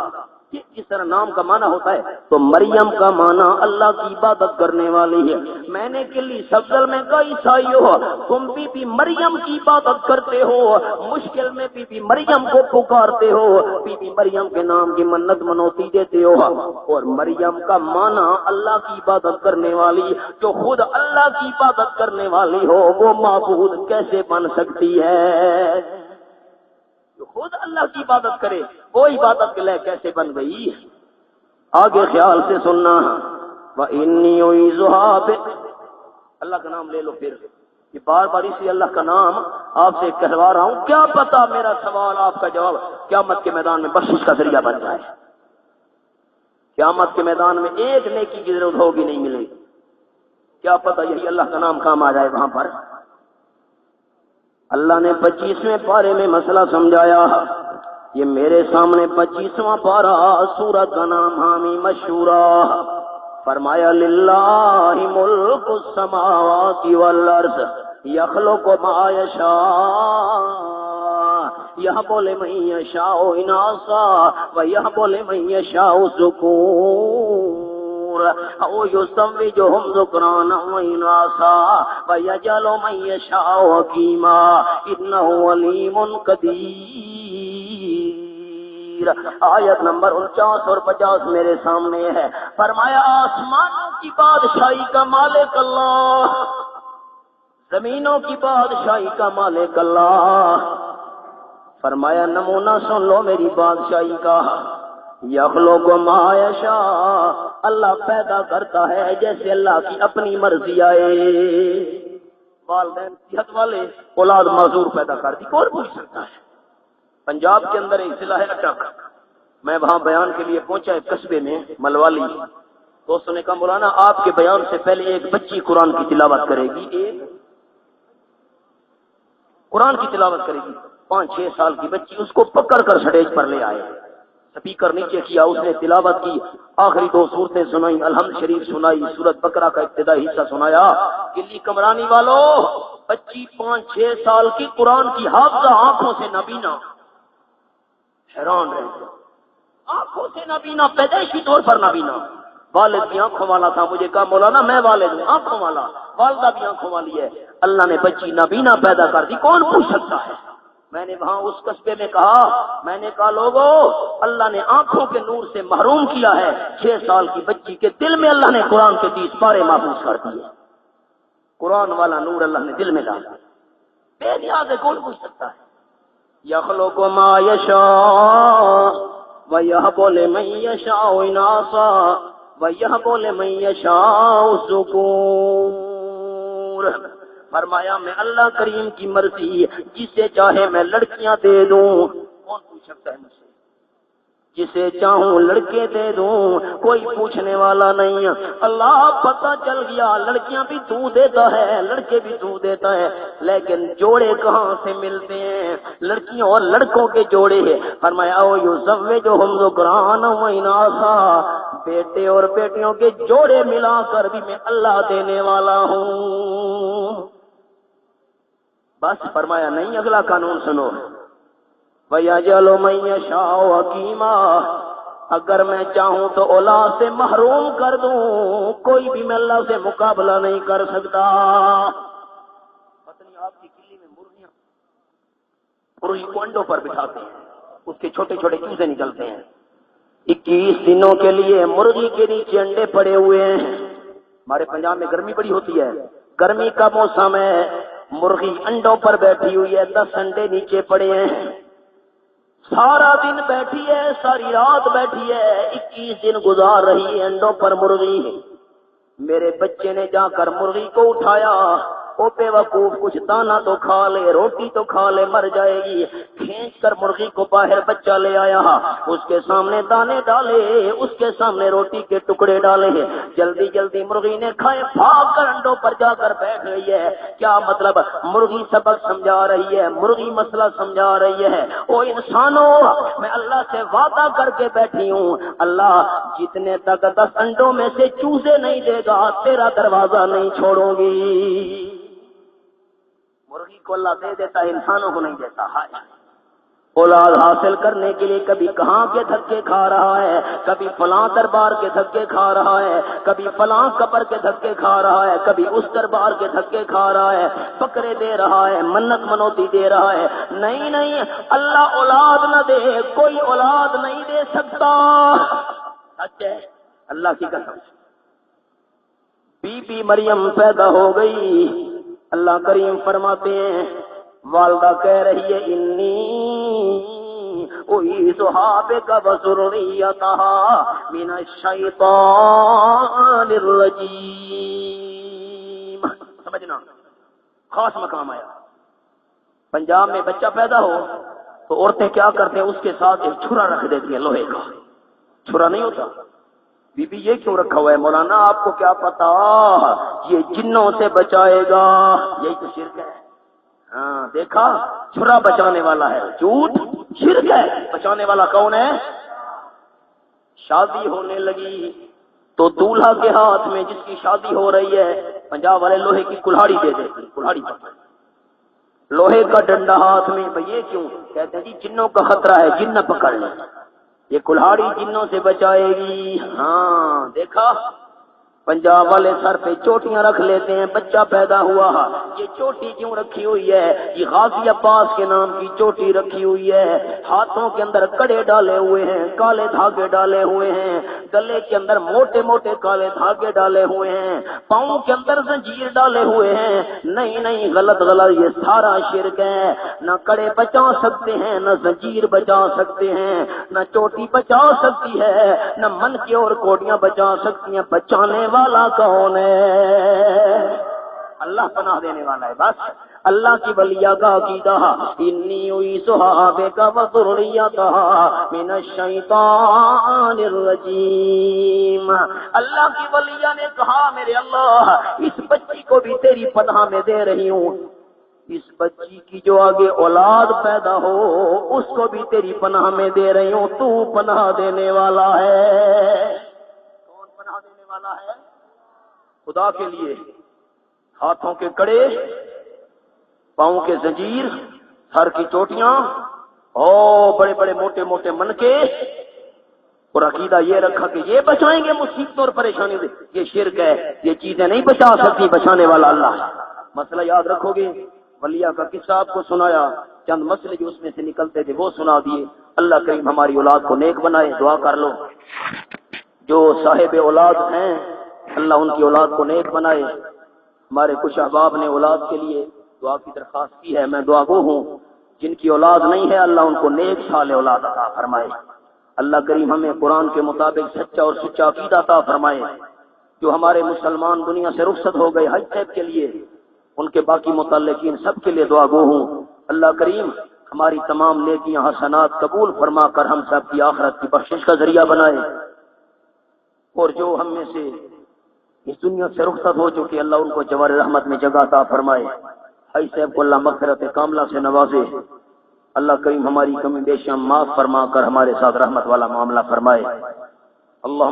اس طرح نام کا معنی ہوتا ہے، تو مریم کا معنی اللہ کی عبادت کرنے والی ہے۔ میں نے کلی سبزل میں کہا عیسائیو تم بی بی مریم کی عبادت کرتے ہو، مشکل میں بی بی مریم کو پکارتے ہو، بی بی مریم کے نام کی منت منوتی دیتے ہو، اور مریم کا معنی اللہ کی عبادت کرنے والی، جو خود اللہ کی عبادت کرنے والی ہو وہ معبود کیسے بن سکتی ہے؟ جو خود اللہ کی عبادت کرے وہ عبادت کے لئے کیسے بن گئی؟ آگے خیال سے سننا، وَإِنِّي أُعِيذُهَا بِكَ، اللہ کا نام لے لو، پھر یہ بار بار اسی اللہ کا نام آپ سے کہلوا رہا ہوں، کیا پتا میرا سوال آپ کا جواب قیامت کے میدان میں بخشش کا ذریعہ بن جائے، قیامت کے میدان میں ایک نیکی کی ضرورت ہوگی نہیں ملے گی، کیا پتا یہی اللہ کا نام کام آ جائے وہاں پر۔ اللہ نے 25ویں پارے میں مسئلہ سمجھایا، یہ میرے سامنے 25واں پارہ، سورت کا نام حامی مشہورہ، فرمایا للہ ملک السماوات والارض یخلق ما یشاء یہب لمن یشاء اناثا ویہب لمن یشاء الذکور او یزوجہم ذکرانا واناثا ویجعل من یشاء حکیما انہ علیم قدیر۔ آیت نمبر 49 اور 50 میرے سامنے ہے، فرمایا آسمانوں کی بادشاہی کا مالک اللہ، زمینوں کی بادشاہی کا مالک اللہ، فرمایا نمونہ سن لو میری بادشاہی کا، یخلق ما یشاء، اللہ پیدا کرتا ہے جیسے اللہ کی اپنی مرضی آئے۔ والدین صحت والے اولاد معذور پیدا کر دی، کون پوچھ سکتا ہے؟ پنجاب کے اندر ایک ضلع ہے اٹک، میں وہاں بیان کے لیے پہنچا ایک قصبے میں ملوالی، دوستوں نے کہا مولانا آپ کے بیان سے پہلے ایک بچی قرآن کی تلاوت کرے گی، ایک قرآن کی تلاوت کرے گی، 5-6 سال کی بچی، اس کو پکڑ کر سٹیج پر لے آئے، سپیکر نیچے کیا، اس نے تلاوت کی، آخری 2 صورتیں سنائی، الحمد شریف سنائی، سورت بقرہ کا ابتدائی حصہ سنایا، گلی کمرانی والوں، بچی 5-6 سال کی قرآن کی حافظہ، آنکھوں سے نابینا، حیران رہ گیا، آنکھوں سے نابینا، پیدائشی طور پر نابینا، والد بھی آنکھوں والا تھا، مجھے کہا مولانا میں والد ہوں آنکھوں والا، والدہ بھی آنکھوں والی ہے، اللہ نے بچی نابینا پیدا کر دی، کون پوچھ سکتا ہے؟ میں نے وہاں اس قصبے میں کہا، میں نے کہا لوگوں اللہ نے آنکھوں کے نور سے محروم کیا ہے، 6 سال کی بچی کے دل میں اللہ نے قرآن کے 30 پارے محفوظ کر دیے، قرآن والا نور اللہ نے دل میں ڈالا. بے نیاز ہے، کون پوچھ سکتا ہے؟ یخلق ما یشاء ویہب لمن یشاء اناثا ویہب لمن یشاء الذکور. فرمایا میں اللہ کریم کی مرضی، جسے چاہے میں لڑکیاں دے دوں. کون پوچھ سکتا ہے مجھ سے؟ جسے چاہوں لڑکے دے دوں، کوئی پوچھنے والا نہیں. اللہ پتہ چل گیا لڑکیاں بھی تو دیتا ہے، لڑکے بھی تو دیتا ہے، لیکن جوڑے کہاں سے ملتے ہیں؟ لڑکیوں اور لڑکوں کے جوڑے. فرمایا او یزوجہم ذکرانا و اناثا، بیٹے اور بیٹیوں کے جوڑے ملا کر بھی میں اللہ دینے والا ہوں. بس فرمایا نہیں، اگلا قانون سنو. وَيَجْعَلُ مَن يَشَاءُ عَقِيمًا، اگر میں چاہوں تو اولاد سے محروم کر دوں، کوئی بھی میں اللہ سے مقابلہ نہیں کر سکتا. پتنی آپ کی کلی میں مرغی کو انڈوں پر بٹھاتے ہیں، اس کے چھوٹے چھوٹے چوزے نکلتے ہیں. 21 دنوں کے لیے مرغی کے نیچے انڈے پڑے ہوئے ہیں. ہمارے پنجاب میں گرمی بڑی ہوتی ہے، گرمی کا موسم ہے، مرغی انڈوں پر بیٹھی ہوئی ہے، 10 انڈے نیچے پڑے ہیں. سارا دن بیٹھی ہے، ساری رات بیٹھی ہے، 21 دن گزار رہی ہے انڈوں پر مرغی. میرے بچے نے جا کر مرغی کو اٹھایا. او بے وقوف، کچھ دانا تو کھا لے، روٹی تو کھا لے، مر جائے گی. کھینچ کر مرغی کو باہر بچہ لے آیا، اس کے سامنے دانے ڈالے، اس کے سامنے روٹی کے ٹکڑے ڈالے. جلدی جلدی مرغی نے کھائے، بھاگ کر انڈوں پر جا کر بیٹھ گئی ہے. کیا مطلب؟ مرغی سبق سمجھا رہی ہے، مرغی مسئلہ سمجھا رہی ہے. او انسانوں، میں اللہ سے وعدہ کر کے بیٹھی ہوں، اللہ جتنے تک 10 انڈوں میں سے چوزے نہیں دے گا، تیرا دروازہ نہیں چھوڑوں گی. مرغی کو اللہ دے دیتا ہے، انسانوں کو نہیں دیتا. اولاد حاصل کرنے کے لیے کبھی کہاں کے دھکے کھا رہا ہے، کبھی فلاں دربار کے دھکے کھا رہا ہے، کبھی فلاں قبر کے دھکے کھا رہا ہے، کبھی اس دربار کے دھکے کھا رہا ہے، بکرے دے رہا ہے، منت منوتی دے رہا ہے. نہیں نہیں، اللہ اولاد نہ دے، کوئی اولاد نہیں دے سکتا. سچ ہے، اللہ کی قسم. بی بی مریم پیدا ہو گئی. اللہ کریم فرماتے ہیں، والدہ کہہ رہی ہے انی اعیذھا وذریتھا من الشیطان الرجیم. سمجھنا، خاص مقام آیا. پنجاب میں بچہ پیدا ہو تو عورتیں کیا کرتے ہیں؟ اس کے ساتھ ایک چھرا رکھ دیتی ہیں، لوہے کا چھرا نہیں ہوتا. بی بی یہ کیوں رکھا ہوا ہے؟ مولانا آپ کو کیا پتا، یہ جنوں سے بچائے گا. یہی تو شرک ہے. ہاں دیکھا، چھرا بچانے والا ہے، جھوٹ شرک ہے. بچانے والا کون ہے؟ شادی ہونے لگی تو دولہا کے ہاتھ میں، جس کی شادی ہو رہی ہے، پنجاب والے لوہے کی کلہاڑی دے دیتے، کلہاڑی پکڑ، لوہے کا ڈنڈا ہاتھ میں. بھئی یہ کیوں؟ کہتے ہیں جی جنوں کا خطرہ ہے، جن نہ پکڑ لیں، یہ کلہاڑی جنوں سے بچائے گی. ہاں دیکھا، پنجاب والے سر پہ چوٹیاں رکھ لیتے ہیں. بچہ پیدا ہوا، یہ چوٹی کیوں رکھی ہوئی ہے؟ یہ غازی عباس کے نام کی چوٹی رکھی ہوئی ہے. ہاتھوں کے اندر کڑے ڈالے ہوئے ہیں، کالے دھاگے ڈالے ہوئے ہیں، گلے کے اندر موٹے موٹے کالے دھاگے ڈالے ہوئے ہیں، پاؤں کے اندر زنجیر ڈالے ہوئے ہیں. نہیں نہیں، غلط غلط، یہ سارا شرک ہے. نہ کڑے بچا سکتے ہیں، نہ زنجیر بچا سکتے ہیں، نہ چوٹی بچا سکتی ہے، نہ من کی اور کوڑیاں بچا سکتی ہیں. بچانے والا کون ہے؟ اللہ پناہ دینے والا ہے. بس اللہ کی ولیہ کا عقیدہ، انی اعیذھا بک وذریتھا من الشیطان الرجیم. اللہ کی ولیہ نے کہا میرے اللہ، اس بچی کو بھی تیری پناہ میں دے رہی ہوں. اس بچی کی جو آگے اولاد پیدا ہو، اس کو بھی تیری پناہ میں دے رہی ہوں. تو پناہ دینے والا ہے. کون پناہ دینے والا ہے؟ خدا کے لیے ہاتھوں کے کڑے، پاؤں کے زنجیر، سر کی چوٹیاں، بڑے بڑے موٹے موٹے منکے، اور عقیدہ یہ رکھا کہ یہ بچائیں گے مصیبتوں اور پریشانیوں سے. یہ شرک ہے. یہ چیزیں نہیں بچا سکتی، بچانے والا اللہ. مسئلہ یاد رکھو گے. ولیہ کا قصہ آپ کو سنایا، چند مسئلے جو اس میں سے نکلتے تھے وہ سنا دیے. اللہ کریم ہماری اولاد کو نیک بنائے. دعا کر لو. جو صاحب اولاد ہیں، اللہ ان کی اولاد کو نیک بنائے. ہمارے کچھ احباب نے اولاد کے لیے دعا کی درخواست کی ہے، میں دعا گو ہوں جن کی اولاد نہیں ہے اللہ ان کو نیک صالح اولاد عطا فرمائے۔ اللہ کریم ہمیں قرآن کے مطابق سچا اور سچا عقیدہ عطا فرمائے۔ جو ہمارے مسلمان دنیا سے رخصت ہو گئے حج طیب کے لیے، ان کے باقی متعلقین سب کے لیے دعا گو ہوں۔ اللہ کریم ہماری تمام نیکیاں حسنات قبول فرما کر ہم سب کی آخرت کی بخشش کا ذریعہ بنائے، اور جو ہم میں سے اس دنیا سے رخصت ہو چکے اللہ ان کو جوار رحمت میں جگہ عطا فرمائے۔ حج صاحب کو اللہ مغفرت کاملہ سے نوازے۔ اللہ کریم ہماری کمی بیشیاں معاف فرما کر ہمارے ساتھ رحمت والا معاملہ فرمائے۔ اللہ